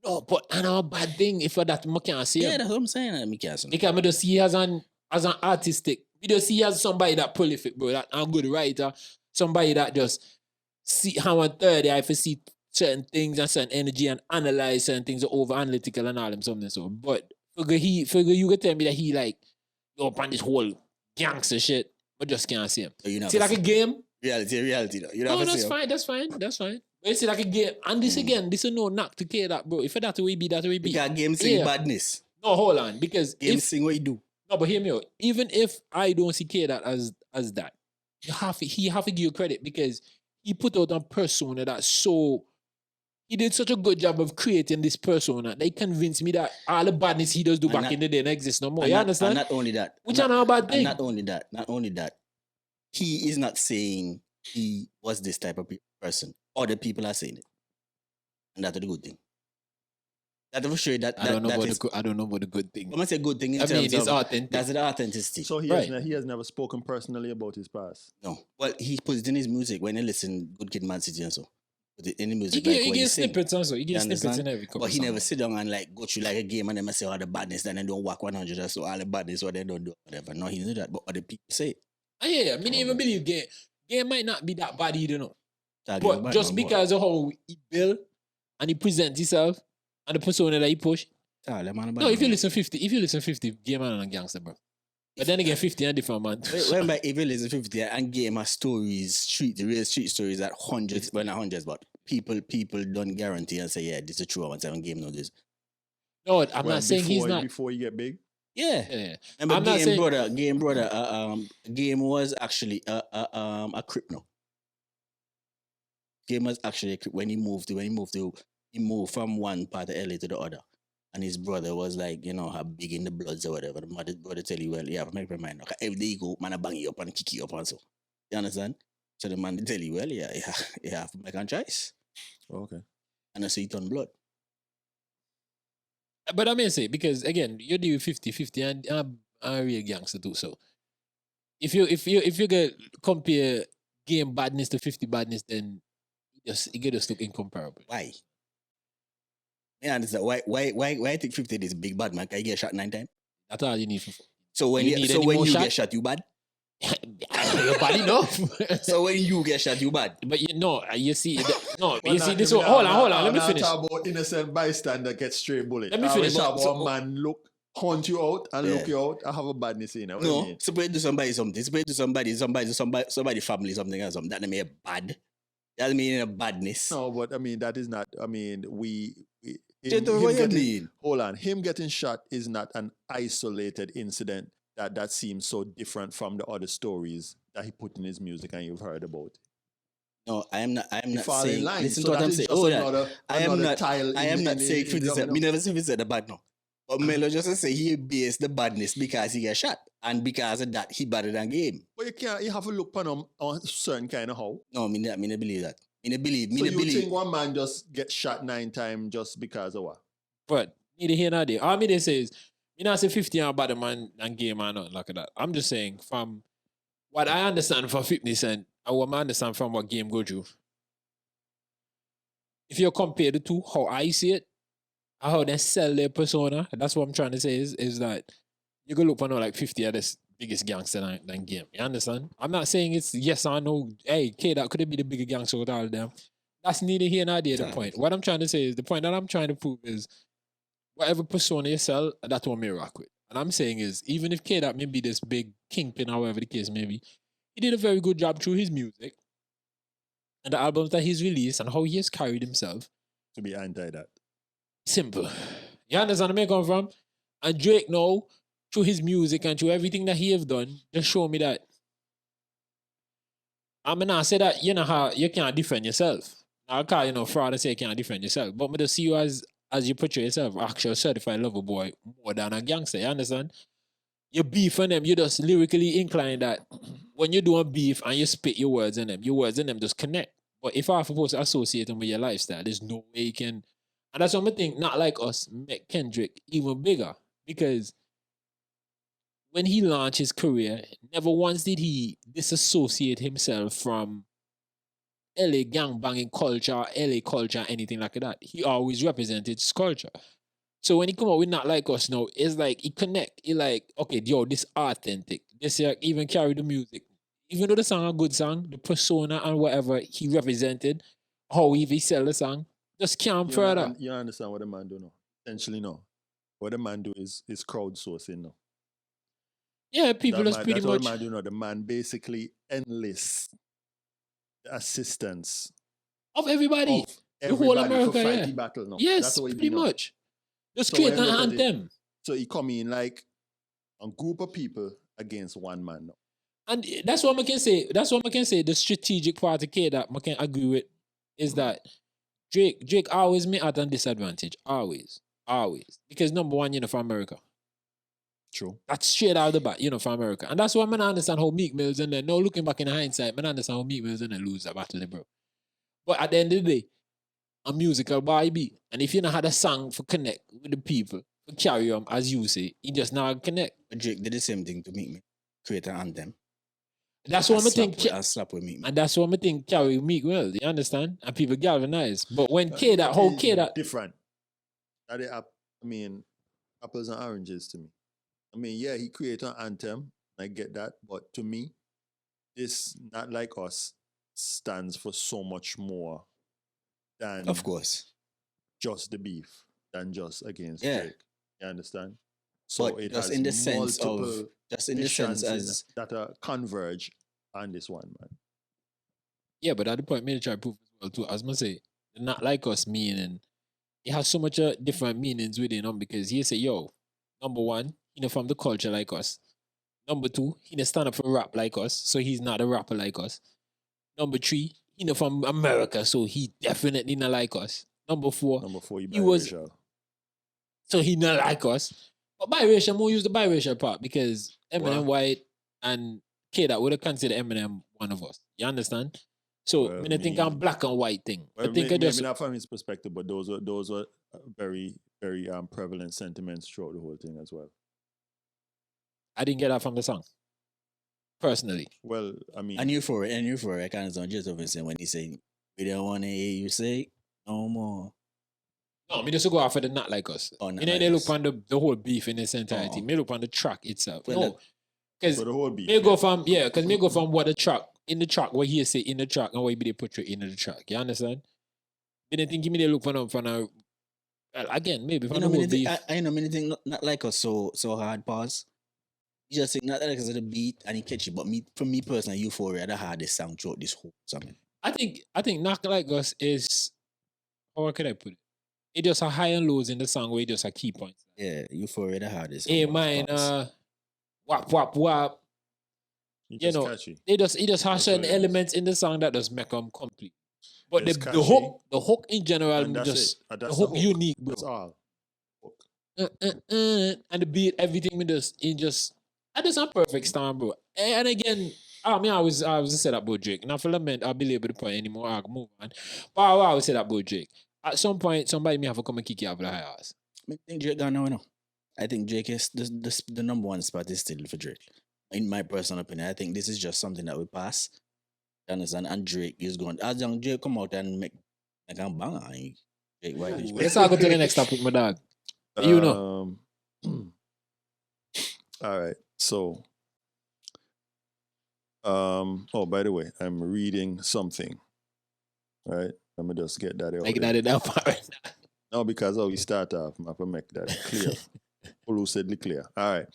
No, but I know a bad thing if for that I can't see Yeah, him. that's what I'm saying. Me can't say nothing. Because I just see as an artistic. We just see as somebody that prolific, bro. That a good writer. Somebody that just see how on third eye for see certain things and certain energy and analyze certain things over analytical and all them something so. But figure you could tell me that he like go up on this whole gangster shit, but just can't see him. So you See like a game? reality. Though. You No, never that's see him. fine. But you see like a game. And this again, this is no knock to care that, bro. If that way be, that way be. Because game sing Yeah. badness. No, hold on. Because Game if sing what you do. no, but hear me out. Even if I don't see K that as that, he have to give you credit because he put out a persona that he did such a good job of creating this persona. They convinced me that all the badness he does do And back not- in the day don't exist no more. And You not- understand? And not only that. Which are not a bad And thing. not only that. He is not saying he was this type of person. Other people are saying it. And that's the good thing. That will show you that. I don't know that about is, I don't know about the good thing. I'm gonna say good thing in I terms mean, it's of authentic. that's the authenticity. So he has never spoken personally about his past. No. Well, he puts it in his music when you listen Good Kid, Mad City and so. Put it in the He music get, like he when get you sing. snippets also. He get You snippets understand? in every couple But he song. never sit down and like go through like a game and then say all the badness and then don't whack 100 or so all the badness or they don't do whatever. No, he didn't do that. But other people say it. I mean, even believe game might not be that bad either, no. Tag But your bad just man, boy. because of how he build and he presents himself and the persona that he push. Tag them, man, No, if you man. listen 50, game man and gangster, bro. But then again, 50 and different man. Remember, if you listen 50 and game has stories, real street stories at hundreds, well not hundreds, but people don't guarantee and say, yeah, this is true. I want to have a game know this. No, I'm not saying he's not. Before you get big. Yeah. Yeah. Remember, I'm not saying- Game Brother, Game was actually a crip now. Game was actually a crip when he moved from one part of LA to the other. And his brother was like, how big in the bloods or whatever. The brother tell you, well, you have to make your mind. Okay, every day you go, man, I bang you up and kick you up and so. You understand? So the man tell you, well, you have to make a choice. Okay. And I say it on blood. But I may say, because again, you do 50-50 and I'm a real gangster too. So if you get compare game badness to 50 badness, then it just look incomparable. Why? Yeah, understand. Why I think 50 is big bad, man? Can you get shot 9 times? That's all you need for So when You you, need so any when more you shot? get shot, you bad? your body enough. So when you get shot, you bad? But you see, Well, you see not- this we one. not- Hold on, let me not finish. talk about innocent bystander get straight bullet. Let me We finish. talk So- about man hunt you out and Yeah. look you out. I have a badness in it. What do you No, mean? somebody do somebody something. Somebody do somebody family something or something. That doesn't mean bad. That doesn't mean a badness. No, but I mean that is not. I mean What you mean? hold on. Him getting shot is not an isolated incident that seems so different from the other stories that he put in his music and you've heard about. No, I am not fall in saying. line. Listen So to what that I'm is saying. just Oh, yeah. another I am not. tile I am in- not in- saying in the 50 Cent. domino. Me never say 50 Cent the bad no. But Melo just say he based the badness because he get shot. And because of that, he better than game. But you have to look upon him on certain kind of how. No, me not believe that. Me not believe. So you believe. think one man just get shot 9 times just because of what? But neither here nor there. All me they say is, you know, say 50 and better man and game or nothing like that. I'm just saying from what I understand from fitness and what I understand from what game go through. If you compare the two, how I see it, how they sell their persona, that's what I'm trying to say is that you go look for no like 50 are the biggest gangster than game. You understand? I'm not saying it's yes or no. Hey, K, that could be the bigger gangster with all of them. That's neither here nor there. The point. What I'm trying to say is the point that I'm trying to prove is whatever persona you sell, that's what me rock with. And I'm saying is even if K that may be this big kingpin, however the case may be, he did a very good job through his music and the albums that he's released and how he has carried himself. To be anti that. Simple. You understand where I come from? And Drake now, through his music and through everything that he have done, just show me that. I mean, I say that you know how you can't defend yourself. I can't, fraud and say you can't defend yourself. But me to see you as you portray yourself, actual certified lover boy, more than a gangster, you understand? You beef on them, you just lyrically inclined that when you're doing beef and you spit your words in them just connect. But if I'm supposed to associate them with your lifestyle, there's no way you can. And that's what I think, not like us, make Kendrick even bigger. Because when he launched his career, never once did he disassociate himself from LA gangbanging culture, LA culture, anything like that. He always represented his culture. So when he come out with Not Like Us now, it's like he connect. He like, okay, yo, this authentic. This even carry the music. Even though the song a good song, the persona and whatever he represented, how he sell the song, just came further. You understand what the man do now? Essentially, no. What the man do is crowdsourcing now. Yeah, people just pretty that's much. What the man do now. The man basically enlists the assistance Of everybody. The whole America, for fight yeah. the battle now. Yes, that's what he pretty do now. much. Just So create when an you look at it, anthem. So he come in like a group of people against one man now. And that's what I can say. That's what I can say. The strategic part of K that I can agree with is that Drake always me at a disadvantage. Always. Because number one, for America. True. That's straight out of the bat, for America. And that's why I don't understand how Meek Mill's in there. No, looking back in hindsight, I don't understand how Meek Mill's in there lose that battle, bro. But at the end of the day, a musical boy be. And if you know had a song for connect with the people, for carry on, as you say, he just now connect. But Drake did the same thing to Meek Mill. Create an anthem. That's what I think. I slap with Meek Mill. And that's what I think carry Meek Mill, you understand? And people galvanize. But when whole K that different. Apples and oranges to me. I mean, yeah, he created an anthem. I get that. But to me, this Not Like Us stands for so much more than Of course. just the beef, than just against Yeah. Drake. You understand? So But it just has in the sense of multiple just in the sense missions as that converge on this one, man. yeah, but at the point, me try to prove as well too. As I say, the Not Like Us meaning it has so much different meanings within them because he say, yo, number one, from the culture like us. Number two, he didn't stand up for rap like us, so he's not a rapper like us. Number three, from America, so he definitely not like us. Number four, he was so he not like us. But biracial, more use the biracial part because Eminem white and K that would have considered Eminem one of us. You understand? So I think I'm black and white thing. Well, I think maybe just not from his perspective, but those were very, very prevalent sentiments throughout the whole thing as well. I didn't get that from the song. Personally. Well, I mean, and Euphoria, I kind of on Drake-Tooven saying when he say, "We don't want to hear you say no more." No, me just go off of the Not Like Us. Oh, Not They Like look Us. on the whole beef in its entirety. Me look on the track itself. Well, No, because for the whole beef. me go from what the track in the track what he say in the track and what he be portray in the track. You understand? Me didn't think me look for well, again maybe from the whole beef. I know many things not like us so hard pause. You just think Not Like Us is the beat and he catch it, but for me personally, Euphoria the hardest sound throughout this whole song. I think Not Like Us is how can I put it? It just a high and lows in the song where it just a key points. Yeah, Euphoria the hardest. A minor, wap wap wap. Catchy. It just has certain elements in the song that just make them complete. But the hook in general, And that's it. the hook unique, bro. That's all. Hook. And the beat, everything I just a perfect storm, bro. And again, I was just say that about Drake. Now for the moment, I'll be able to point anymore. I'll move on. But I always say that about Drake. At some point, somebody may have to come and kick you out of the high ass. I think Drake gone now. I think Drake is the number one spot is still for Drake. In my personal opinion, I think this is just something that we pass. You understand? And Drake is going. As young Drake come out and make a bang, Drake white. Let's go to the next topic, my dog. You know. All right. So, oh, by the way, I'm reading something. All right. Let me just get that out. Like that in that part. No, because how we start off, I have to make that clear. Lucidly clear. All right.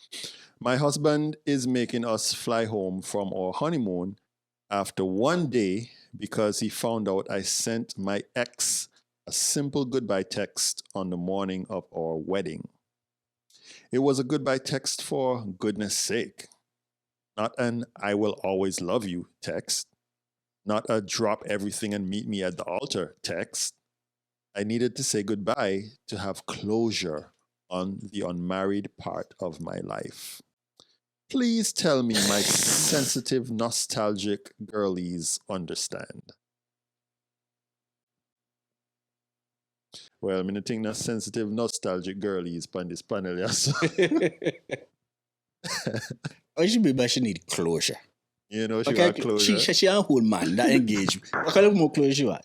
My husband is making us fly home from our honeymoon after one day because he found out I sent my ex a simple goodbye text on the morning of our wedding. It was a goodbye text for goodness sake. Not an I will always love you text. Not a drop everything and meet me at the altar text. I needed to say goodbye to have closure on the unmarried part of my life. Please tell me my sensitive, nostalgic girlies understand. Well, I mean, I think that sensitive, nostalgic girlies on this panel, yes. Or she be but she need closure. You know, she Okay, got closure. she a whole man that engaged. What kind of more closure she want?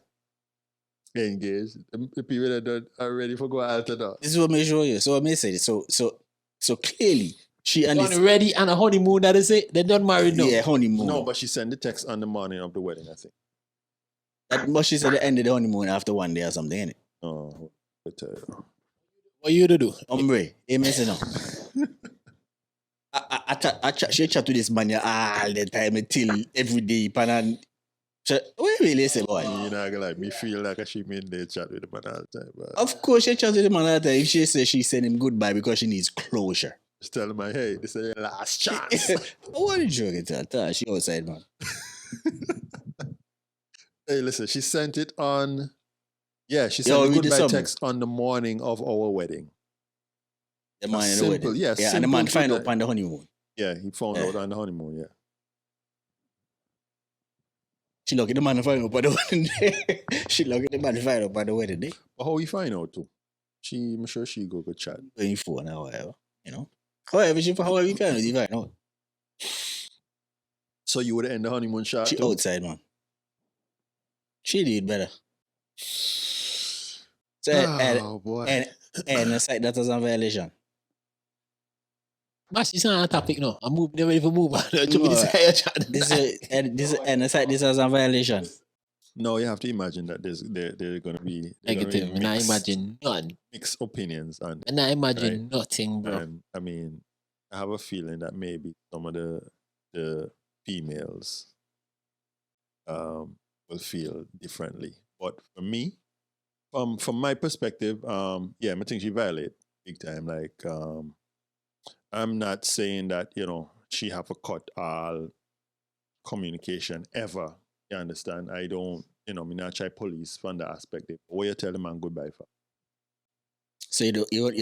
Engaged. The people that are ready for go alter now. This is what me show you. So what me say. So clearly she and Done this ready and a honeymoon, that is it. They done married now. yeah honeymoon. No, but she sent the text on the morning of the wedding, I think. That but she said the end of the honeymoon after 1 day or something, innit? Oh, I tell you. What you to do? Hombre, amen say no. She chat to this man all the time till every day. What you really say, boy? You know, like me feel like she made the chat with the man all the time. But Of course, she chat to the man all the time. If she says she send him goodbye because she needs closure. just tell him, hey, this is your last chance. What did you get to her? She outside, man. Hey, listen, she sent it on. Yeah, she Yo, sent a read the goodbye summary. text on the morning of our wedding. The man in the Simple, wedding. yeah, and the simple man find goodbye. out on the honeymoon. Yeah, he found Yeah. out on the honeymoon, yeah. She look at the man find out on the wedding day. She look at the man find out on the wedding day. But how you find out too? I'm sure she go chat. Going for an hour, whatever. You know? However you find out, you find out. So you would end the honeymoon shot She too? outside, man. She did better. So, Oh, boy. and it's like that was a violation. But it's not a topic now. I'm moving, they're ready for move on. This is a violation. No, you have to imagine that they're going to be Negative. And I imagine none. mixed opinions on it. And I imagine nothing, bro. And I mean, I have a feeling that maybe some of the females will feel differently. But for me, from my perspective, yeah, I think she violate big time. Like, I'm not saying that, she have to cut all communication ever. You understand? I don't, me not try police from the aspect. What you tell the man goodbye for? So you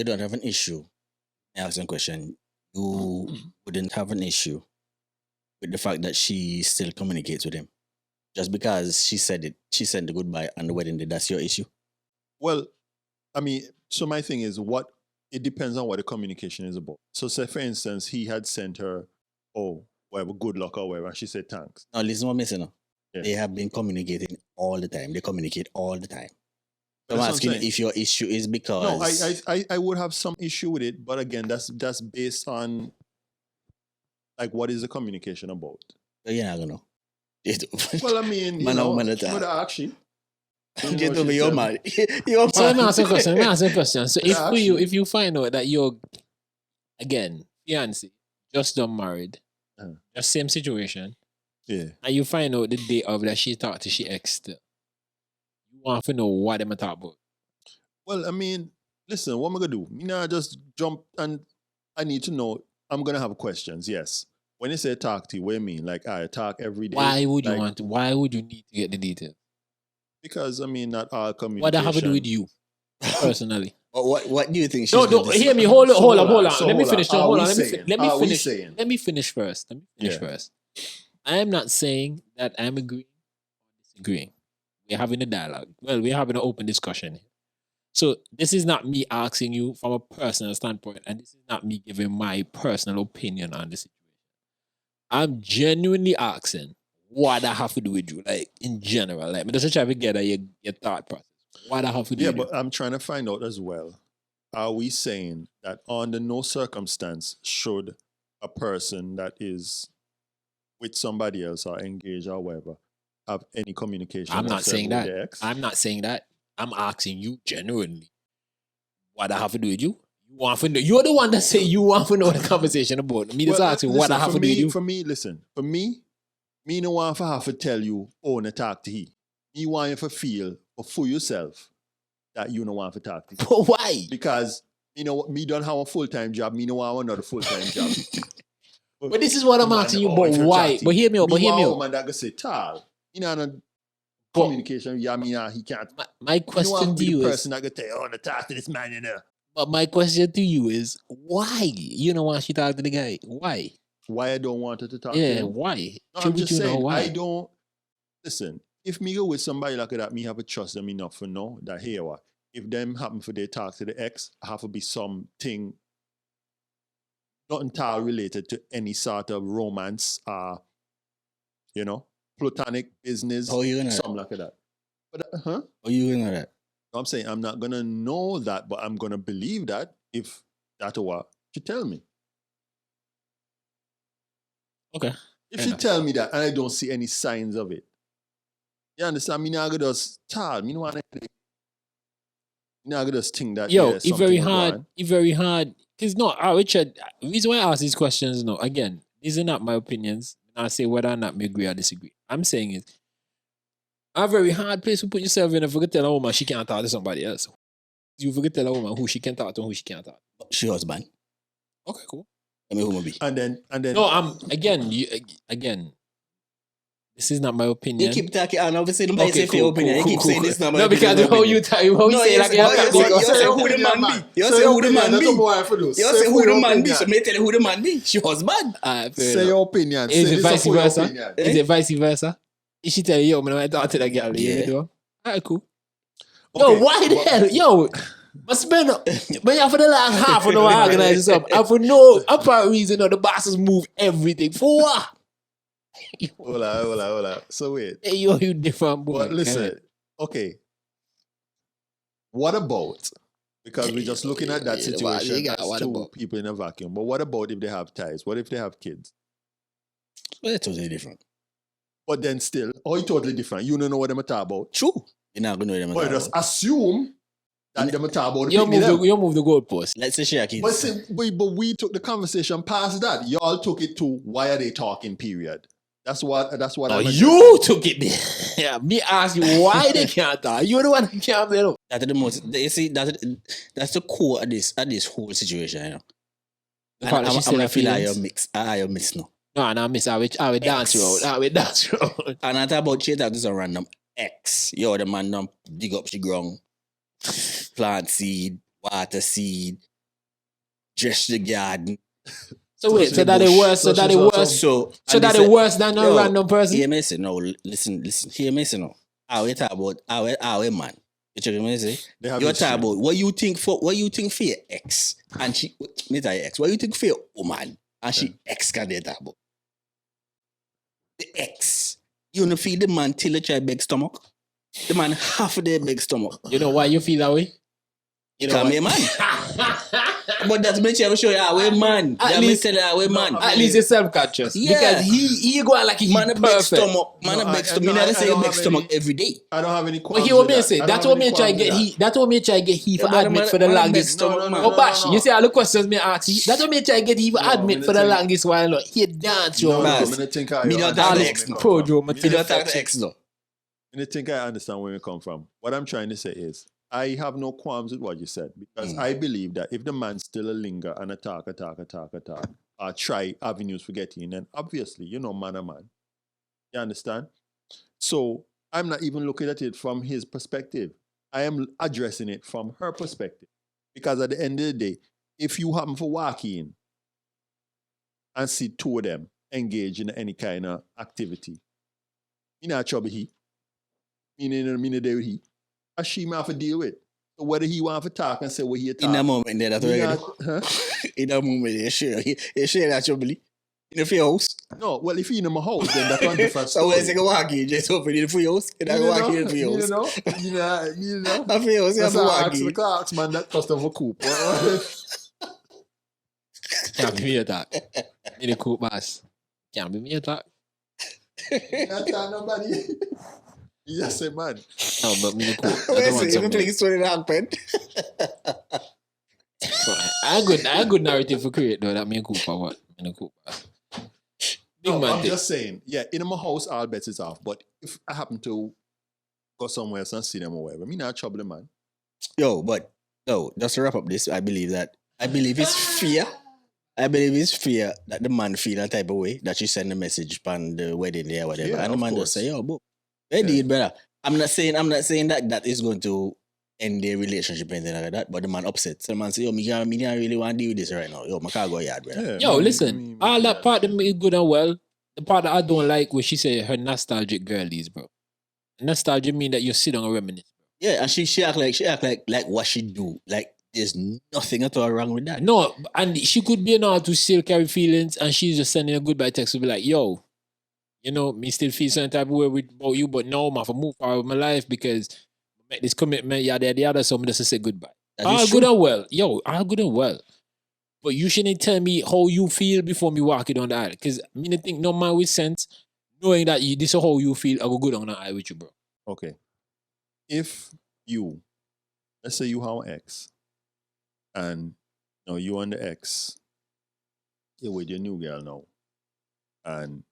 don't have an issue. I ask a question. You wouldn't have an issue with the fact that she still communicates with him. Just because she said the goodbye on the wedding day, that's your issue? Well, I mean, so my thing is it depends on what the communication is about. So say, for instance, he had sent her, whatever, good luck or whatever, and she said thanks. Now listen what I'm saying now. Yeah. They have been communicating all the time. They communicate all the time. That's So I'm what I'm asking you saying. if your issue is because No, I would have some issue with it, but again, that's based on like what is the communication about. you're not gonna know. Well, I mean, Man, you man, know, that- with actually. Get over your man. Your So let me man. ask a question. So Yeah, if you find out that you're, again, fiancé, just done married, Uh-huh. just same situation, Yeah. and you find out the day of that she talked to she ex still, you want to know what them talk about. Well, I mean, listen, what am I gonna do? Me nah just jump and I need to know. I'm gonna have questions. Yes. When you say talk to you, what do you mean? Like I talk every day. Why would you Like, want to? Why would you need to get the details? Because I mean, not all communication. What that have to do with you personally? What do you think she's No, going to hear say? me. Hold So on. hold on. Let me finish. Are Hold we on. saying- Let me are we finish. saying- Let me finish first. Yeah. I am not saying that I'm agreeing or disagreeing. We're having a dialogue. Well, we're having an open discussion here. So this is not me asking you from a personal standpoint, and this is not me giving my personal opinion on the situation. I'm genuinely asking what I have to do with you, like in general. Like, but just try to get your thought process. What I have to do Yeah, with you. but I'm trying to find out as well. Are we saying that under no circumstance should a person that is with somebody else or engaged or whatever have any communication? I'm not saying whatsoever with that. their ex? I'm not saying that. I'm asking you genuinely what I have to do with you. You want to know? You're the one that say you want to know the conversation about. Me just Well, asking what I listen, have to do with you. For me, Me no want to have to tell you, to talk to he. Me want you to feel for yourself that you no want to talk to he. But why? Because, me don't have a full-time job. Me no want another full-time job. But this is what I'm asking you, but why? But hear me out, but hear me out. Man that go say, Tal, communication, he can't. My question to you the is, person that go tell you, to talk to this man, but my question to you is, why you don't want to talk to the guy? Why? Why I don't want her to talk to Yeah, him? why? No, Should I'm just you know saying, why? I don't, listen, if me go with somebody like that, me have to trust them enough to know that, hey, what, if them happen for they talk to the ex, I have to be something not entirely related to any sort of romance, platonic business, How you gonna something like that. But, How you gonna know that? I'm saying I'm not gonna know that, but I'm gonna believe that if that's what she tell me. Okay. If she tell me that and I don't see any signs of it, you understand? Me not gonna just tell me. Me not gonna just think that. Yo, yeah, it's very something will go hard. on. It's very hard. Because no, Richard, the reason why I ask these questions, no, again, these are not my opinions. I say whether or not me agree or disagree. I'm saying is a very hard place to put yourself in if you could tell a woman she can't talk to somebody else. You forget tell a woman who she can talk to and who she can't talk to. She husband. Okay, cool. I mean, who be? And then No, I'm again. This is not my opinion. You keep talking, and obviously nobody say cool, your opinion. You keep saying this not my no, opinion. because how you say like you say who the man be. You say who the man be. You say who the man be. So me tell you who the man be. She husband. Say your opinion. Is it vice versa? Opinion. Is it vice versa? Is she tell you, yo, man, I talk to that girl? Yeah. Alright, cool. Okay, Yo, why the hell? Yo, but spend but yeah, for the last half an hour organizing something. And for no apparent reason, the bosses move everything. For what? Hold on. So wait. Hey, yo, you different boy. But listen, okay. What about, because we're just looking at that Yeah, situation what as two about? people in a vacuum, but what about if they have ties? What if they have kids? Well, that's totally different. But then still, totally different. You don't know what them talk about. True. You're not gonna know them. But just assume that them talk about the You picnic them. move the goalpost. Let's say she a kid. But, see, but we took the conversation past that. Y'all took it to why are they talking, period. That's what Oh, I'm you took it there. Yeah, me ask you why they can't talk. You're the one that can't say no. That's the most. You see, that's the core of this whole situation. You know. The fact that she I'm said gonna her feel like feelings. you're mixed. You're mixed now. No, I miss. I will dance road. I will dance road. And I talk about she talk to some random ex. Yo, the man don't dig up she ground, plant seed, water seed, dress the garden. So wait, so that it worse. So that it worse. So that it worse than a random person. Hear me say no. Listen. Hear me say no. I will talk about our man. You check me say. You talk about what you think for your ex and she. Me tell your ex. What you think for your woman and she ex can they talk about. The ex, you know, feed the man till they try big stomach. The man half of their big stomach. You know why you feel that way? You know Come here, man. But that's me show you how we man. At That least- me tell you how we man. At least you're self-conscious. Yeah. Because he go out like he's Man a big perfect. stomach. Man No, a big I- stomach. no, Me I never say a don't big have stomach any- every day. I don't have any But qualms he what with me that. say. I That's don't what have any me try qualms get with he. that. That's what me try get he for Yeah, admit man, for the man a big longest. stomach, man. Oh, Bash, you see all the questions me ask you. That's what me try get he for No, admit me for the think- longest while. Look, he dance No, yo. no, Bas, me not think I me don't understand talk where to me ex come no. Pro from. Joe, Me me Me not don't talk to ex no. think I understand where we come from. What I'm trying to say is, I have no qualms with what you said because I believe that if the man still a linger and a talk, or try avenues for getting in, then obviously, man a man. You understand? So I'm not even looking at it from his perspective. I am addressing it from her perspective. Because at the end of the day, if you happen to walk in and see two of them engage in any kind of activity, me not trouble he. Me not there with he. And she may have to deal with. So whether he want to talk and say what he talk. In that moment there, that's me already. not- huh? In that moment there, you share that trouble. In the house. No, well, if he in my house, then that's one different So story. when you go walk in, just open in the house. You go walk in the house. You know. I feel you have That's to how I walk ask the in. clerks, man, that cost of a coop. Can't be me a talk. Me the cool boss. Can't be me a talk. Not tell nobody. You just say, man. No, but me the cool. I Wait, don't want you something. playing story in the pen. I good narrative for create though. That me a cool for what? Me the cool boss. Big No, man I'm thing. just saying, yeah, in my house, all bets is off. But if I happen to go somewhere else and see them or whatever, me not trouble, man. Just to wrap up this, I believe it's fear. I believe it's fear that the man feel that type of way that she send a message on the wedding day or whatever. Yeah, and the of man course. just say, yo, bro, they did, brother. I'm not saying that is going to end their relationship or anything like that, but the man upset. So the man say, yo, me can't really want to deal with this right now. Yo, I can't go yard, brother. Yeah, Yo, listen, all that part of me is good and well. The part that I don't like where she say her nostalgic girlies, bro. Nostalgia mean that you sit down and reminisce. Yeah, and she act like what she do. Like there's nothing at all wrong with that. No, and she could be an artist who still carry feelings, and she's just sending a goodbye text to be like, yo, you know, me still feel some type of way about you, but no, I have to move forward with my life because I make this commitment, yada, yada, so I'm just say goodbye. All good and well. Yo, all good and well. But you shouldn't tell me how you feel before me walk it on the aisle. Because I mean, I think no man with sense, knowing that this is how you feel, I will go down the aisle with you, bro. Okay. If let's say you have an ex, and you and the ex, you're with your new girl now, and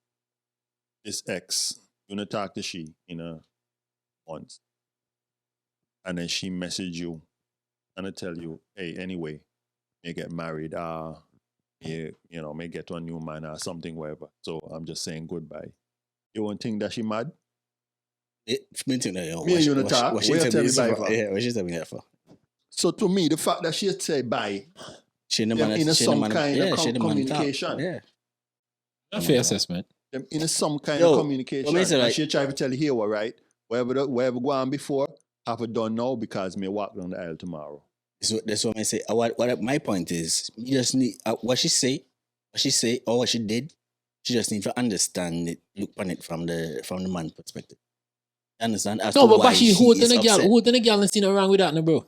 this ex, you wanna talk to she in a month, and then she message you and I tell you, hey, anyway, may get married, may get to a new man or something, whatever. So I'm just saying goodbye. You won't think that she mad? Me think that, yo, Me and you wanna talk? what she Where you tell me tell me bye for? for? Yeah, what she tell me that for? So to me, the fact that she say bye, She in some kind of communication. Yeah. Not fair assessment. Them in some kind Yo, of communication. what me say, And like- she try to tell you here, what, right? Wherever go on before, have it done now because me walk down the aisle tomorrow. That's what I say. What my point is, you just need what she say, or what she did. She just need to understand it, look on it from the man perspective. You understand? As No, to but why she is holding a upset. girl and still around with that, no, bro.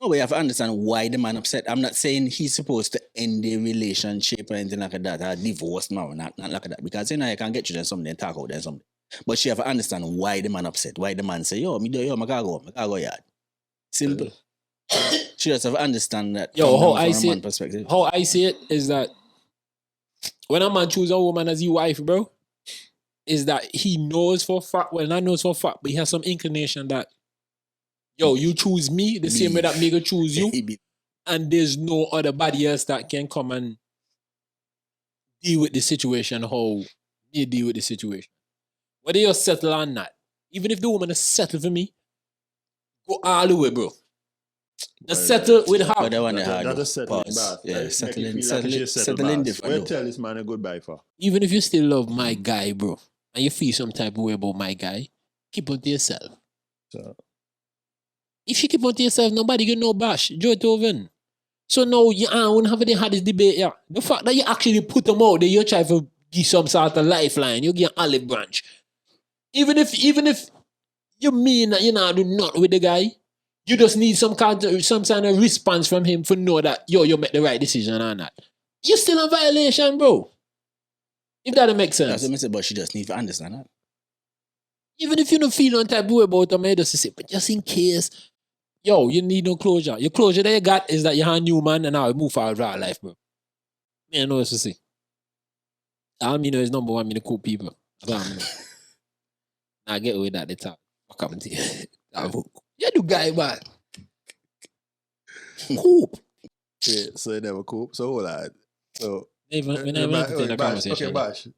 No, we have to understand why the man upset. I'm not saying he's supposed to end the relationship or anything like that, or divorce now, not like that. Because you can get you then something and talk out then something. But she have to understand why the man upset, why the man say, yo, I gotta go yard. Simple. She just have to understand that Yo, from how I a see man it, perspective. how I see it is that when a man choose a woman as his wife, bro, is that he knows for a fact, well, not knows for a fact, but he has some inclination that, yo, you choose me the same way that me go choose you, and there's no other body else that can come and deal with the situation how you deal with the situation. Whether you're settled or not, even if the woman is settled for me, go all the way, bro. Just settle with her. But that one hard. That is settling, Pause. boss. Yeah, Make you settling feel like she's settled, settling boss. different. Where though. tell this man a goodbye for? Even if you still love my guy, bro, and you feel some type of way about my guy, keep on to yourself. So, If you keep on to yourself, nobody gonna know bash. Drake-Tooven. So now you won't have had this debate here. The fact that you actually put them out there, you try to give some sort of lifeline, you give an olive branch. Even if you mean that you not do nothing with the guy, you just need some kind of response from him for know that you make the right decision or not. You're still in violation, bro. If that makes sense. That's what I said, but she just needs to understand that. Even if you don't feel on type of way about them, just say, but just in case, yo, you need no closure. Your closure that you got is that you're a new man and now you move forward with our life, bro. Me, I know what to say. All me know is number one, me the cool people. That's all I know. Now get away that they talk. Fuck up to you. You do guy, man. Coop. yeah, so you never coop. So hold on. So We never entertain a conversation. Okay, Bash.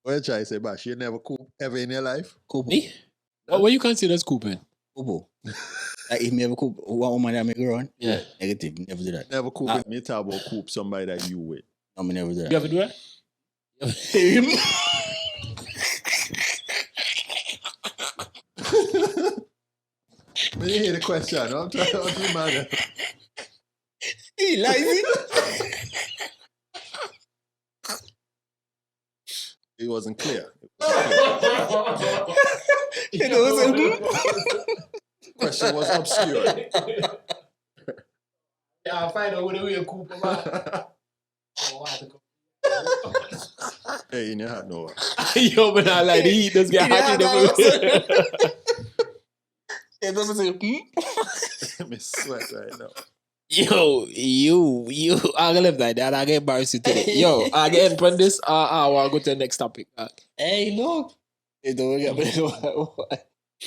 What you try to say, Bash? You never coop ever in your life? Cool. Me? What you consider as cooping? Cool. Like if me ever cool one woman that make her run, Yeah. negative, never do that. Never coop. Me talk about coop somebody that you with. No, me never do that. You ever do that? Me didn't hear the question. I'm trying to be mad. He lazy. It wasn't clear. It wasn't. Question was obscure. Yeah, I'll find out whether we're coop or Hey, in your hat, no. Yo, but I like the heat. This guy hot in the It doesn't say. Me sweat right now. Yo, you. I'm gonna leave like that. I get embarrassed today. Yo, I get in from this. I will go to the next topic. Hey, look. It don't get me.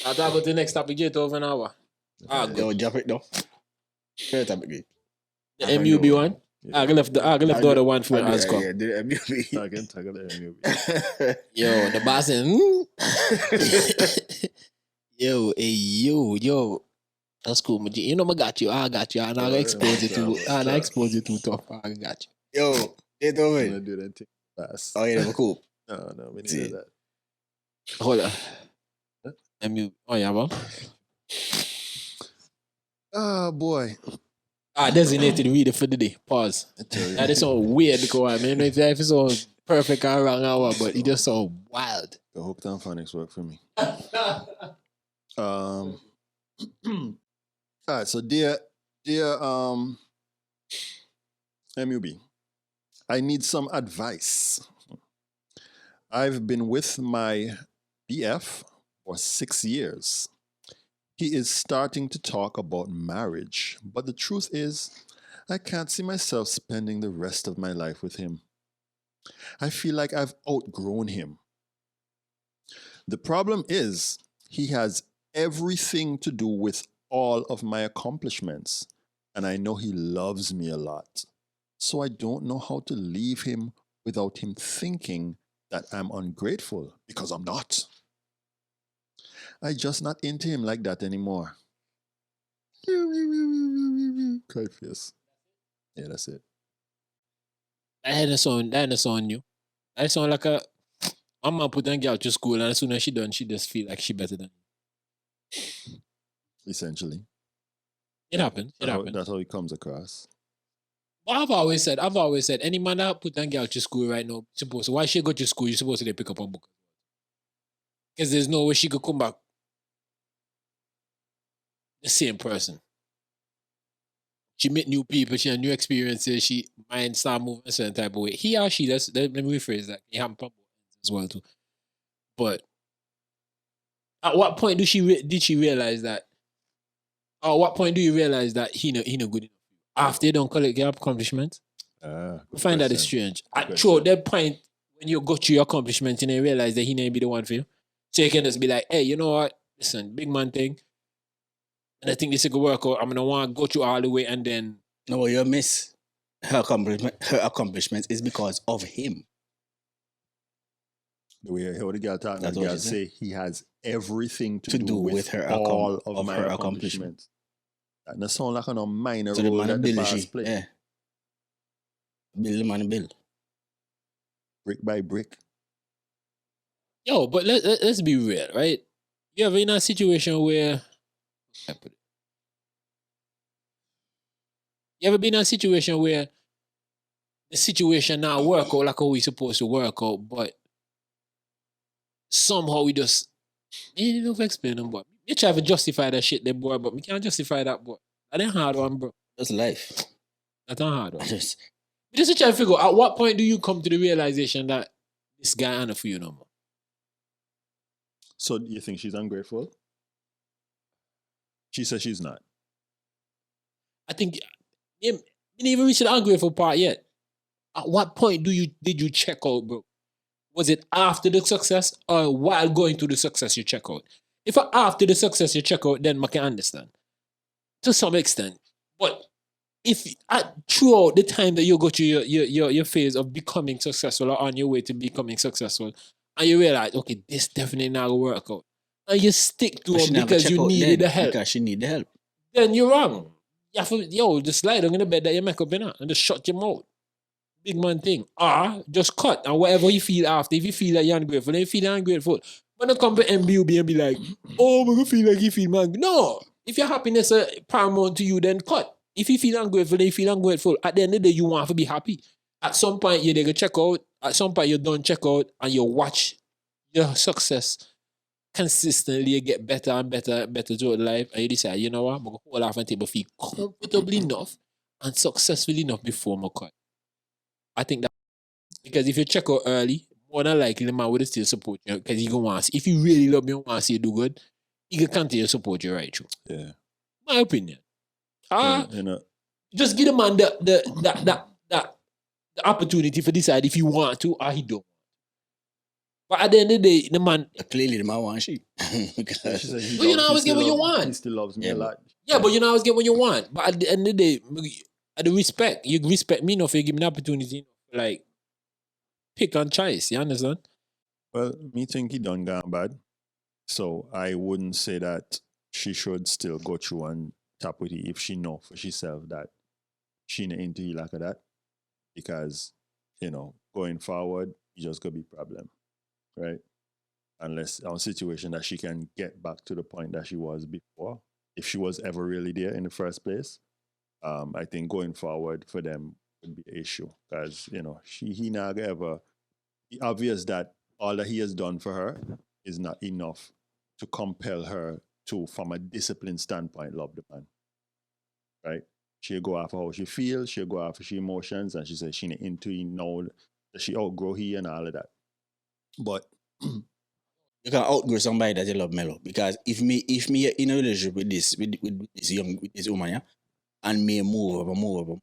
I go to the next topic. Get over an hour. Good. Yo, drop it though. Fair topic. The MUB one. Yeah. I left the other one for us. Yeah, the MUB. Tag the MUB. Yo, the boss yo. That's cool, Maji. You know, I got you. And I'll expose you too tough. I got you. Yo, it I'm over. gonna do that thing fast. Oh, yeah, cool. No, we need that. Hold on. MUB. Oh, yeah, bro. Oh boy. Designated reader for the day. Pause. That is so weird because I mean, if it's so perfect and wrong hour, but it just so wild. The Hooked on Phonics work for me. All right, so dear MUB, I need some advice. I've been with my BF for 6 years. He is starting to talk about marriage, but the truth is, I can't see myself spending the rest of my life with him. I feel like I've outgrown him. The problem is, he has everything to do with all of my accomplishments, and I know he loves me a lot. So I don't know how to leave him without him thinking that I'm ungrateful, because I'm not. I just not into him like that anymore. Cry face. Yeah, that's it. That had a song you. That sound like a my mom put that girl to school and as soon as she done, she just feel like she better than you. Essentially. It happens. That's how he comes across. But I've always said, any man that put that girl to school right now, why she go to school, you're supposed to pick up a book. Because there's no way she could come back the same person. She met new people, she had new experiences, she mind start moving a certain type of way. He or she, let me rephrase that. He happen as well too. But at what point did she realize that? Or what point do you realize that he no good enough? After you don't collect your accomplishments? I find that it's strange. At that point, when you got your accomplishments and you realize that he may be the one for you. So you can just be like, hey, you know what? Listen, big man thing. And I think this is going to work out. I'm going to want to go through all the way and then... No, you miss her accomplishments is because of him. The way I hear the girl talking, the girl say he has everything to do with her all of my accomplishments. That doesn't sound like a minor role that the past play. Yeah. Build the man bill. Brick by brick. Yo, but let's be real, right? You ever in a situation where... You ever been in a situation where the situation now work out like how we supposed to work out, but somehow we just... You don't know if I explain them, but you try to justify that shit, then, boy, but we can't justify that, boy. That ain't hard one, bro. That's life. That's not hard one. Just try to figure out, at what point do you come to the realization that this guy ain't for you no more? So you think she's ungrateful? She says she's not. I think you didn't even reach the ungrateful part yet. At what point did you check out, bro? Was it after the success or while going through the success you check out? If after the success you check out, then I can understand. To some extent. But if throughout the time that you go through your phase of becoming successful or on your way to becoming succcessful, and you realize, okay, this definitely not going to work out, and you stick to it because you needed the help. Because she need the help. Then you're wrong. You have to, just lie down in the bed that you make up in and just shut your mouth. Big man thing. Or just cut. And whatever you feel after, if you feel that you're ungrateful, then you feel ungrateful. When you come to MBUB and be like, oh, I'm going to feel like you feel man. No. If your happiness is paramount to you, then cut. If you feel ungrateful, then you feel ungrateful. At the end of the day, you want to be happy. At some point, you're going to check out. At some point, you don't check out and you watch your success consistently get better and better and better throughout life. And you decide, you know what? I'm going to hold off until I feel comfortable enough and successful enough before I cut. I think that because if you check out early, more than likely the man would still support you because he gonna want to see. If you really love me and want to see you do good, he can continue to support you right through. Yeah. My opinion. Just give the man the opportunity for decide if he want to or he don't. But at the end of the day, the man. Clearly, the man wants she. She said he But you loves- know, I always he get what still you love- want. He still loves me Yeah, a lot. Yeah, but you know, I always get what you want. But at the end of the day, I do respect. You respect me enough, you give me the opportunity, like, pick and choice. You understand? Well, me think he done gone bad. So I wouldn't say that she should still go through and tap with it if she know for herself that she not into you like that. Because, going forward, it's just gonna be problem. Right? Unless on a situation that she can get back to the point that she was before, if she was ever really there in the first place. I think going forward for them would be an issue. Because, he not ever obvious that all that he has done for her is not enough to compel her to, from a discipline standpoint, love the man. Right? She'll go after how she feels, she'll go after she emotions, and she says she ain't into it now that she outgrow he and all of that. But You can outgrow somebody that you love mellow. Because if me in a relationship with this woman, yeah, and me move over,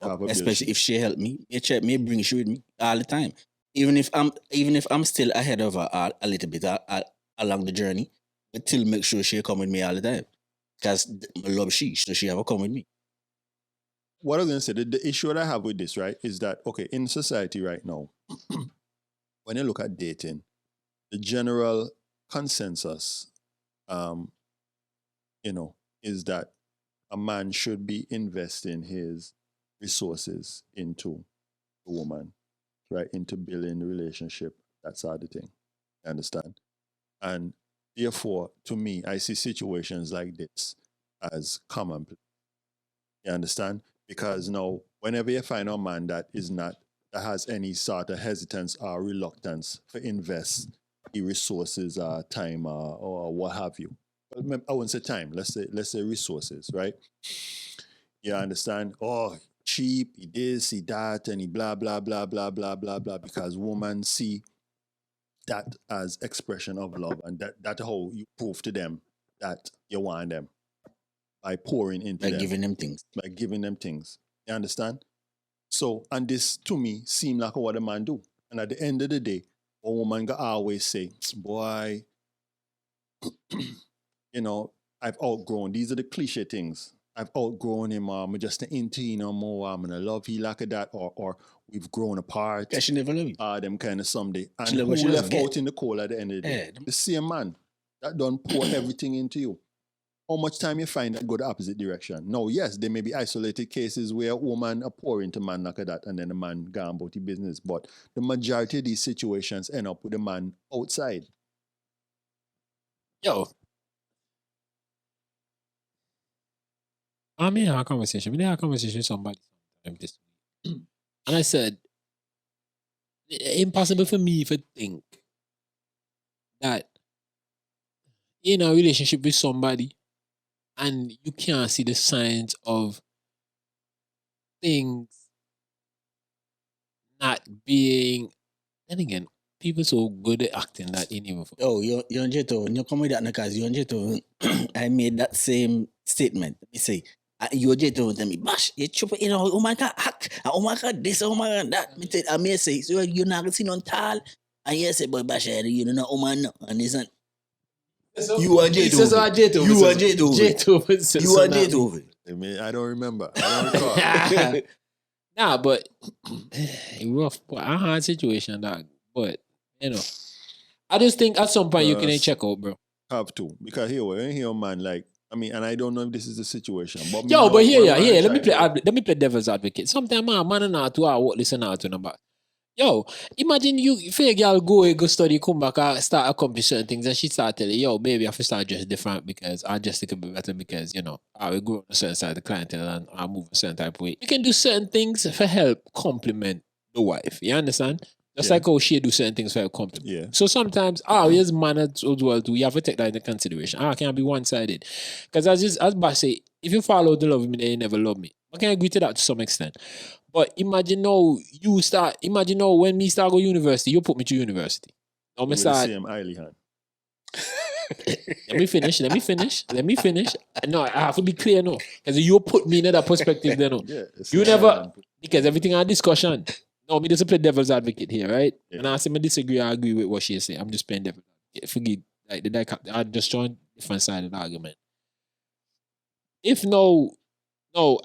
have a especially bill. if she help me, me bring she with me all the time. Even if I'm still ahead of her a little bit along the journey, but still make sure she come with me all the time. Because I love she, so she ever come with me. What I'm gonna say, the issue that I have with this, right, is that okay, in society right now, when you look at dating, the general consensus, is that a man should be investing his resources into a woman, right, into building the relationship, that sort of thing. You understand? And therefore, to me, I see situations like this as commonplace. You understand? Because now, whenever you find a man that has any sort of hesitance or reluctance for invest the resources or time or what have you. Well, I wouldn't say time. Let's say resources, right? You understand? Oh, cheap, he this, he that, and he blah blah blah blah blah blah blah. Because women see that as expression of love, and that how you prove to them that you want them by pouring into By them, giving them things. by giving them things. You understand? So, and this to me seem like what a man do. And at the end of the day, a woman got always say, boy, I've outgrown. These are the cliche things. I've outgrown him. I'm just into you no more. I'm gonna love you like that, or we've grown apart. Yeah, she never love you. Them kind of someday. And She love who what she left love, out in the cold at the end of the day? Yeah. The same man that done pour everything into you. How much time you find that go the opposite direction? No, yes, there may be isolated cases where a woman are pour into man like that and then the man gone about his business. But the majority of these situations end up with the man outside. Yo. I had a conversation. We had a conversation with somebody this week. And I said, impossible for me to think that in a relationship with somebody and you can't see the signs of things not being. Then again, people so good at acting that ain't even. Oh, you're on Jeto. You come with that because you're on Jeto. I made that same statement. Let me say, you're Jeto. Tell me, bash, you chop it, oh my God, hack, oh my God, this, oh my God, that. I may say, so you're not seen on tall. And you say, boy, bash, you don't know, oh man, no. And this, you are Jeto. You are Jeto. You are Jeto. I mean, I don't remember. I don't recall. Nah, but rough. But I had a situation, dog. But I just think at some point you can check out, bro. Have to, because here, man, like, I mean, and I don't know if this is the situation, but but here, let me play devil's advocate. Sometimes man and not to what listen out to about. Yo, imagine you fake girl go study, come back, start accomplish certain things, and she start telling you, yo, maybe I have to start dress different because I just think a bit better because I will grow on a certain side of the clientele and I move a certain type of way. You can do certain things for help complement the wife. You understand? Just like how she do certain things for help complement. Yeah. So sometimes, here's manners as well too. You have to take that into consideration. I can't be one-sided. Because as Bash say, if you follow the love me, then you never love me. I can agree to that to some extent. But imagine now when me start go university, you put me to university. Now me start the same Eiley hand. Let me finish. No, I have to be clear, no. Because you put me in that perspective there, no. Yeah, it's You not never, random. because everything on discussion. No, me just play devil's advocate here, right? Yeah. And I say I disagree, I agree with what she say. I'm just playing devil's advocate. Forget, like, I just joined different side of the argument. If no,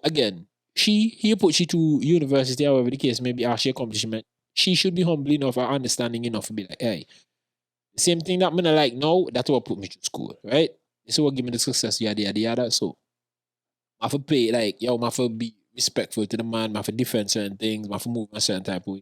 again, he put you to university, however the case may be, she accomplishment. She should be humble enough or understanding enough to be like, hey, same thing that I'm like, no, that's what put me to school, right? This is what give me the success, yada. So, I have to pay, like, I have to be respectful to the man, I have to defend certain things, I have to move a certain type of way.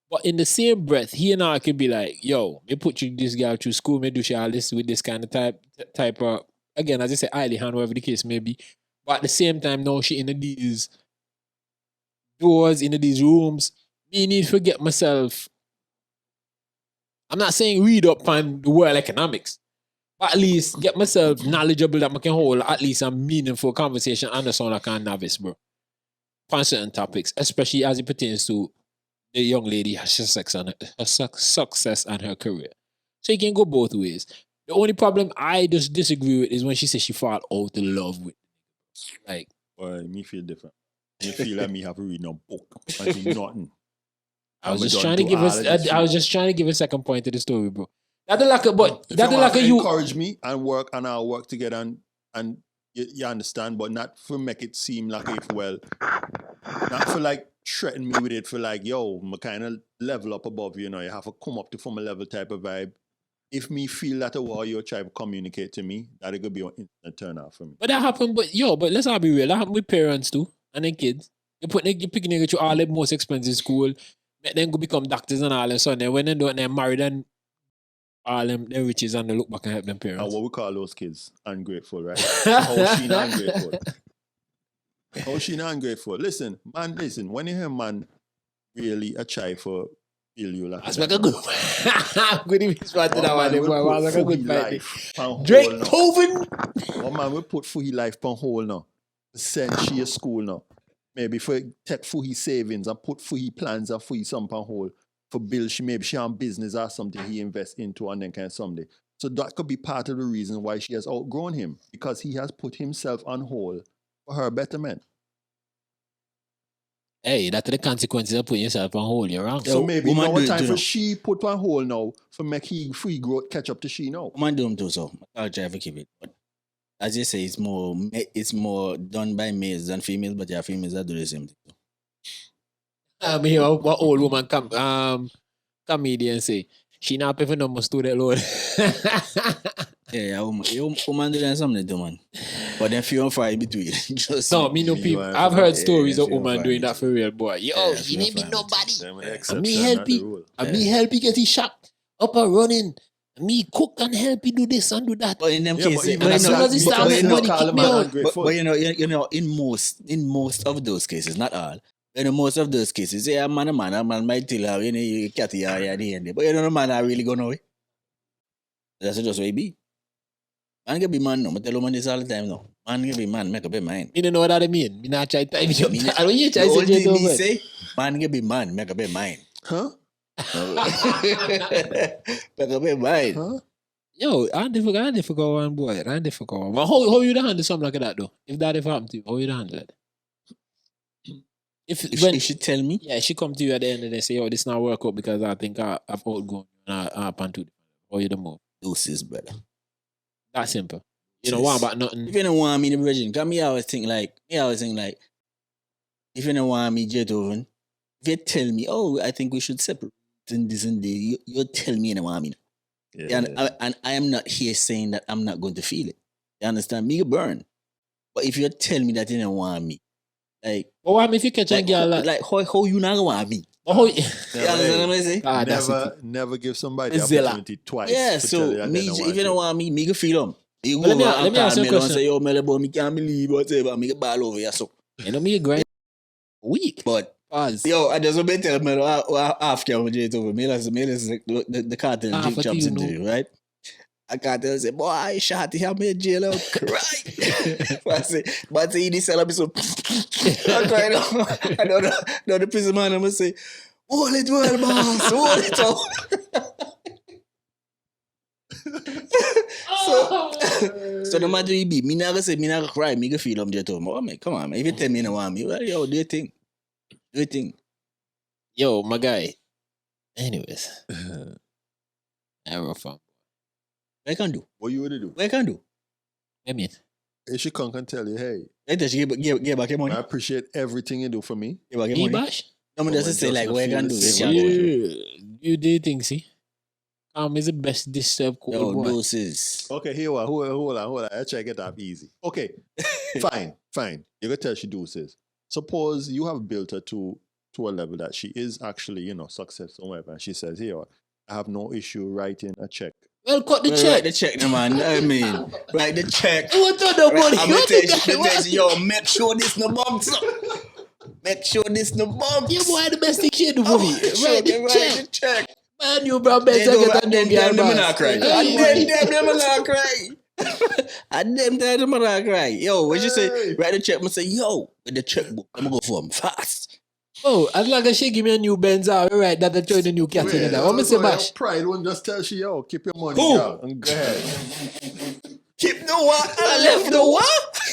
But in the same breath, he and I could be like, yo, me put you this girl through school, me do she all this with this kind of type of, again, as I say, highly hand, whatever the case may be. But at the same time, now she in these doors, in these rooms, me need to forget myself. I'm not saying read up on the world economics, but at least get myself knowledgeable that I can hold at least a meaningful conversation and sound like a novice, bro. On certain topics, especially as it pertains to the young lady, her success and her career. So you can go both ways. The only problem I just disagree with is when she says she fall out in love with. Like, Boy, me feel different. Me feel like me have to read no book and do nothing. I was I'm just done trying to do give all us. of this I was shit. just trying to give a second point to the story, bro. That's like a, but If that's you like want a to you. encourage me and work and I'll work together and you understand, but not for make it seem like if not for like threaten me with it for like, yo, my kind of level up above you know, you have to come up to from a level type of vibe. If me feel that a while you're trying to communicate to me, that could be an instant turn off for me. But that happened. But let's not be real. That happened with parents too and then kids. You picking nigga to all the most expensive school, make them go become doctors and all and so on. And when they do it, they're married and all them riches and they look back and help them And parents. what we call those kids ungrateful, right? How she not ungrateful? How she not ungrateful? Listen, when you hear man really a try for feel you like That's that, like a good good even spot to that one. man Boy. will Was like put a for good his fight. life on hold now. Drake-Tooven. One man will put for his life on hold now. Send she a school now. Maybe for take for his savings and put for his plans and for his some on hold. For bill, maybe she have business or something he invests into and then can someday. So that could be part of the reason why she has outgrown him, because he has put himself on hold for her betterment. Hey, that's the consequences of putting yourself on hold. You're wrong. So maybe woman now do a it time too for now. she put on hold now for make he free growth catch up to she now. Man do them too, so I'll try to keep it. But as you say, it's more done by males than females, but yeah, females that do the same thing. I mean, what old woman comedian say? She not pay for no more student loan. Yeah, woman do that something too, man. But then few and far in between. Just No, me no Me, people. you I've are- heard stories yeah, of feel woman fine doing with that for real, boy. Yo, Yeah, she feel need be fine with nobody. Them the And exception, me not help the you. rule. And me help you get his shop up and running. And me cook and help you do this and do that. But in them Yeah, but cases, even And as that- soon as he but starts then making money, call kick a me man out. ungrateful. but in most of those cases, not all. In most of those cases, yeah, a man might tell her, you can't hear at the end. But you know, man, I really gonna know it. That's just what it be. Man can be man, no. I tell man this all the time, no. Man can be man, make up your mind. Me don't know what that mean. Me not try to time you. Me not- And when you try The to only say thing me Drake-Tooven. say, man can be man, make up your mind. Huh? Make up your mind. Huh? Yo, I difficult one, boy. I difficult one. But how you handle something like that though? If that ever happened to you, how you handle it? If she tell me, Yeah, she come to you at the end of the day say, "Yo, this not work out because I think I've outgrown you and I plan to." Or you the move. doses, brother. That simple. You know Yes. what about nothing? If you don't want me, the virgin, because me always think like, if you don't want me, Drake-Tooven, if you tell me, oh, I think we should separate and this and that, you tell me you don't want me. Yeah. And I am not here saying that I'm not going to feel it. You understand? Me, you burn. But if you tell me that you don't want me, like, But what if you catch a girl like how you not want me? how? You understand what I say? Never give somebody the Zilla. opportunity twice. Yeah, to tell so you that me, they don't if want you don't you. want me can feel them. You But go let over me and ask call you a me and question. say, yo, Melabo, me can't believe whatever. Me get ball over you, so. You know me a grind week. But, Pause. yo, I just want to tell Melo, after I'm Drake-Tooven, me is the cartel Half Jake of Chops you interview, right? I cartel say, boy, I shot him, I'm in jail, I'll cry. But he did sell up, so I cry now. I know the prison man, I'm going to say, hold it well, boss, hold it out. So no matter you be, me never say me never cry, me go feel I'm just oh man, come on, man. If you tell me no want me, well, yo, do you think? Yo, my guy. Anyways. Error fam. What I can do? What you want to do? What I can do? I mean. If she can tell you, hey, Later she give back your money. I appreciate everything you do for me. Give back your money. E-bash? No, me just say like what I can do. You do think, see? Is the best disturb code. Yo, boy. doses. Okay, here we are. Hold on. I try to get up easy. Okay, fine. You can tell she do this. Suppose you have built her to a level that she is actually, successful or whatever. And she says, here, I have no issue writing a check. Well, cut the Write check. the check, no man. I mean, write the check. What the money? I'm gonna tell you, yo, make sure this no bumps. Make sure this no bumps. You boy, the best thing she do for me. Write the check. Man, you bro, better get a them damn them not cry. Them not cry. And them not cry. Yo, what you say? Write the check. I say, yo, with the checkbook, I'm gonna go for him fast. Oh, as long as she give me a new Benz, I'll right that I join the new cat together. What me say, Bash? Pride won't just tell she, yo, keep your money, Who? girl, and go ahead. Keep the what? I left the what?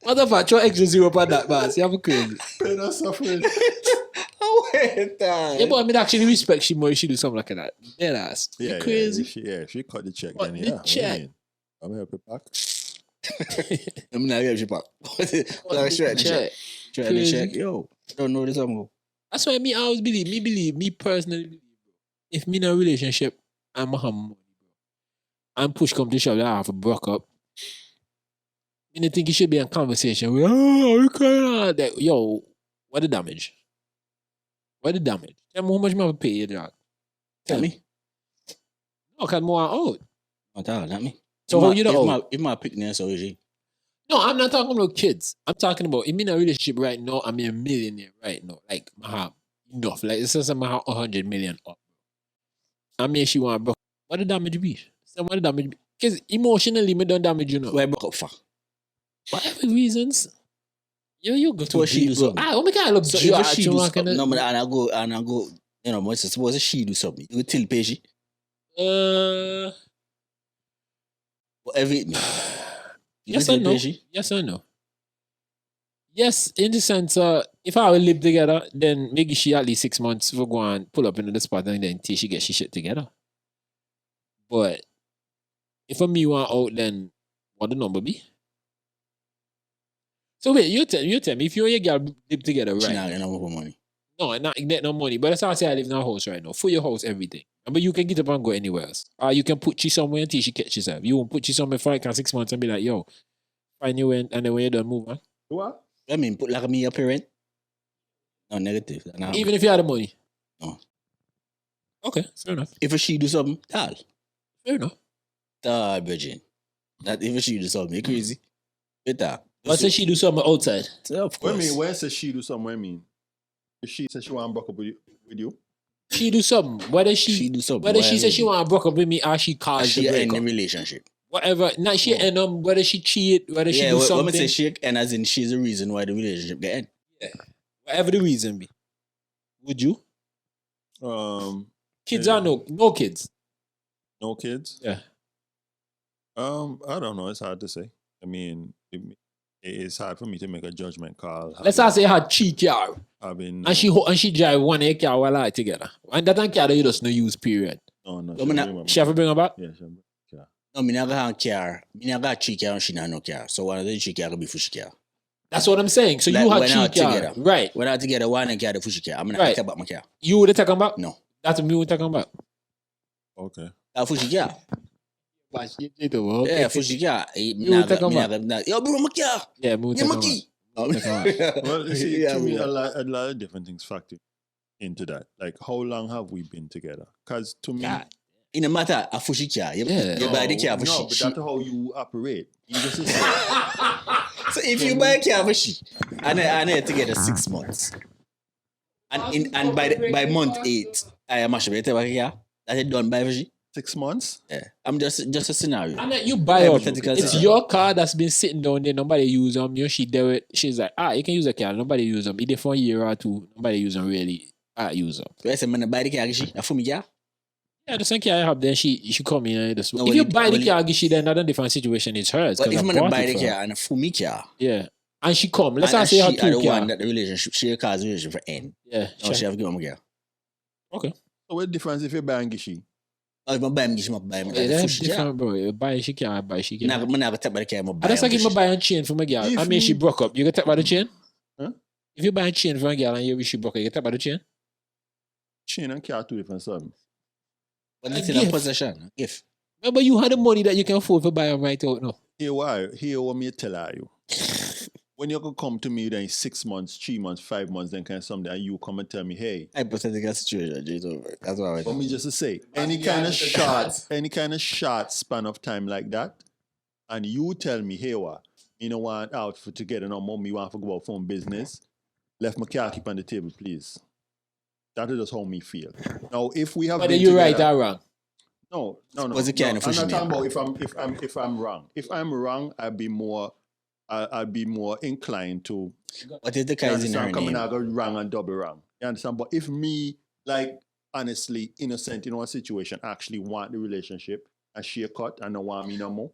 What the fuck? Your extra zero on that, boss. You have a crazy. Pain and suffering. Oh, wait, Yeah, but I mean, actually respect she more if she do something like that. Dead ass. Yeah, You crazy. If she cut the check, Cut then the yeah. check. I'm gonna help you back. I'm not going to back. Try the check. Yo, I don't know this song. That's why I always believe, me personally believe, bro. If me in a relationship, I'm a money, bro. And push come to shove that I have a broke up. I don't think it should be a conversation with, you crying? Like, yo, what the damage? What the damage? Tell me how much I pay you, dog. Tell me. No, because more out. Not me. So how you know? If my pick near so easy. No, I'm not talking about kids. I'm talking about, I'm in a relationship right now, I'm a millionaire right now. Like, I have enough. Like, it's just I have 100 million up. I mean, she want to broke. What the damage be? So what the damage be? Because emotionally, me don't damage you now. Why broke up for? Whatever reasons. You go to what she do something. Oh my God, look, So you if she do actually something, no, but and I go, suppose she do something. You tell pay she. Whatever it means. Yes or no? Yes or no? Yes, in the sense, if I will live together, then maybe she at least 6 months for go and pull up into the spot and then till she get she shit together. But if a me want out, then what the number be? So wait, you tell me, if you and your girl live together, right? She not getting no more money. No, not get no money. But that's how I say I live in a house right now. For your house, everything. But you can get up and go anywhere else. Or you can put you somewhere until she catches herself. You won't put you somewhere for like 6 months and be like, yo, find you and then when you're done, move on. What? I mean, put like me a parent. No, negative. Even if you had the money? No. Okay, fair enough. If she do something, tall. Fair enough. Tall, virgin. Not if she do something, you crazy. Better. But say she do something outside. Of course. When says she do something, what I mean? If she says she want to broke up with you? She do something. Whether she do something. Whether she says she want to broke up with me or she caused she the end the breakup. relationship. Whatever. Not she end up, whether she cheat, whether she do something. When I say she and as in she's the reason why the relationship get end. Yeah. Whatever the reason be. Would you? Kids are no kids. No kids? Yeah. I don't know. It's hard to say. I mean, it's hard for me to make a judgment call. Let's say her cheat car. And she drive one car while I together. And that car you just no use, period. No. She have to bring her back? Yeah, she have to. No, me not got car. Me not got cheat car and she not no car. So one of the cheat car can be fushi car. That's what I'm saying. So like you had cheat car. Together. Right. We're not together, one and car the fushi car. I'm not right. care about my car. You would have taken back? No. That's what me would taken back. Okay. Fushi car. Okay. Yeah, fushi car. You would taken back. Yo, bro, my car. Yeah, me would taken back. Well, you see, to me, a lot of different things factor into that. Like, how long have we been together? Because to me, God. In a matter of fushi car, you buy the car for no, but that's how you operate. You just so if you buy a car for she, and I together 6 months, and by month 8, I am actually better about car. That it done by for she. 6 months? Yeah, I'm just a scenario. And then you buy up. It's your car that's been sitting down there. Nobody use them. You know, she do it. She's like, you can use a car. Nobody use them. Either for a year or two. Nobody use them really. Use them. So I said, man, buy the car. She, for me, yeah. Yeah, the same car I have, then she come in and No, if you buy the car, she then another different situation. It's hers. But 'cause if I I'm gonna bought buy it the for her. car and for me car, Yeah. And she come. Let's and say her she are the two one car. that the relationship, she cause the relationship for end. Yeah. No, she have given me girl. Okay. So what difference if you buy Gishi? If I buy me, she must buy me. Yeah, That's that's the car. different, bro. You buy she can't buy she I'm can't. not gonna take by the car. I'm I buy. just like if I buy a chain for my girl. If I mean, she me- broke up. You can take by the chain? Huh? If you buy a chain for a girl and you wish she broke up, you can take by the chain? Chain and car two different something. But A it's in a gift. possession. Gift. Remember, you had the money that you can afford to buy them right out now. Here what me tell you. When you could come to me then 6 months, 3 months, 5 months, then kind of something, and you come and tell me, hey, Hypothetical situation, Jason. That's what I for me just to say, any kind of short span of time like that, and you tell me, hey, what, you know, want out for together, no mom, you want to go out for business, left my car keep on the table, please. That is just how me feel. Now, if we have Whether been you're together, right or wrong. No. Was it kind of I'm not pushing talking him? about if I'm wrong. If I'm wrong, I'd be more inclined to. What if the You car is in her understand? Coming name? out go wrong and double wrong. You understand? But if me, like honestly, innocent in one situation, actually want the relationship and she a cut and don't want me no more.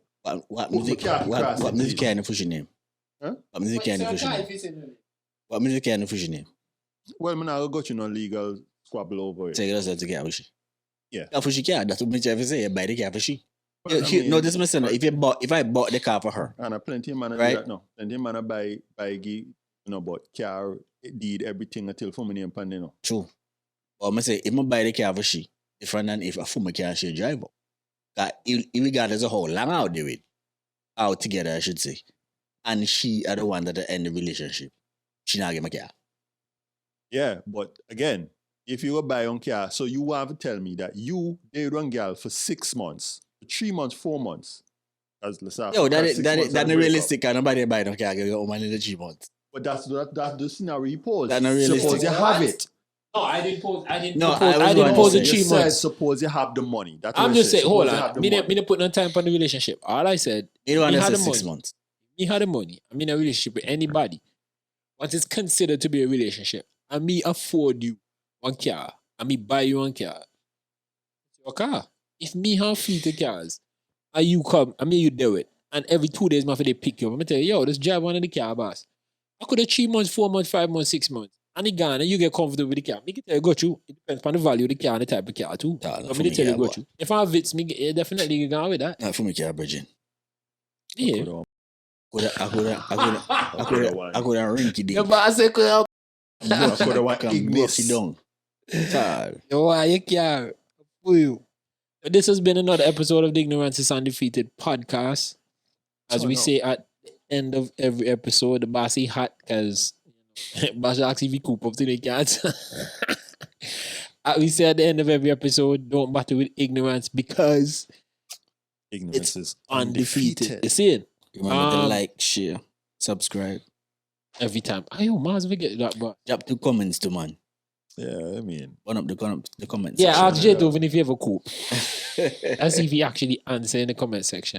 What Who music? can't cross What it, music please? can you push your name? Huh? What music can you push your name? What music can you push your name? Well, I'm not go to no legal squabble over it. Take it yourself to get push. Yeah. Yeah, for she can. That's what me try to say. You buy the car for she. Well, I No, mean, this is if I bought the car for her, and a plenty of man Right. do that now. Plenty of man buy give, but car deed everything until for me name pan you know. true. But I say if I buy the car for she, different than if a former car she drive up. Regardless of how long I'll do it, out together I should say, and she are the one that end the relationship. She not get my car. Yeah, but again, if you go buy on car, so you have to tell me that you date one girl for 6 months, 3 months, 4 months. As let's say, Yo, after that 6 months not and break up. realistic. And nobody buy no car. Get woman in the 3 months. But that's the scenario you pose. That's not realistic. Suppose you have it. No, I didn't pose. I didn't No, pose. I was I didn't going pose to the say. 3 You said, months. suppose you have the money. That's I'm what just I said. saying, hold Suppose you have on. the Me money. didn't put no time on the relationship. All I said, You don't Me want had to the say 6 money. months. me had the money. I'm in a relationship with anybody. What is considered to be a relationship. And me afford you one car. And me buy you one car. It's your car. If me have fleet of cars, and you come, and me you do it, and every 2 days, my they pick you up, I'm gonna tell you, yo, just drive one of the car, boss. I could have 3 months, 4 months, 5 months, 6 months. And it gone, and you get comfortable with the car. Me can tell you, go through. It depends on the value of the car and the type of car too. Nah, not But for me me, tell you, yeah, go boy. through. If I have it, me definitely go with that. Not for me, car, Virgin. Yeah. I could have rinky dink. Yeah, but I say, I could have want Come Ignis. broke it down. Child. yo, why you care? For you. But this has been another episode of the Ignorance is Undefeated podcast. As we say at the end of every episode, the bossy hot because boss actually we coop up to the cats. As we say at the end of every episode, don't battle with ignorance because Ignorance is undefeated. You see it? Remember to like, share, subscribe. Every time. Ayo, Mars forget that, but Drop 2 comments to man. Yeah, I mean. One up the comments. yeah, section. ask Drake-Tooven if you ever coop. Let's see if he actually answer in the comment section.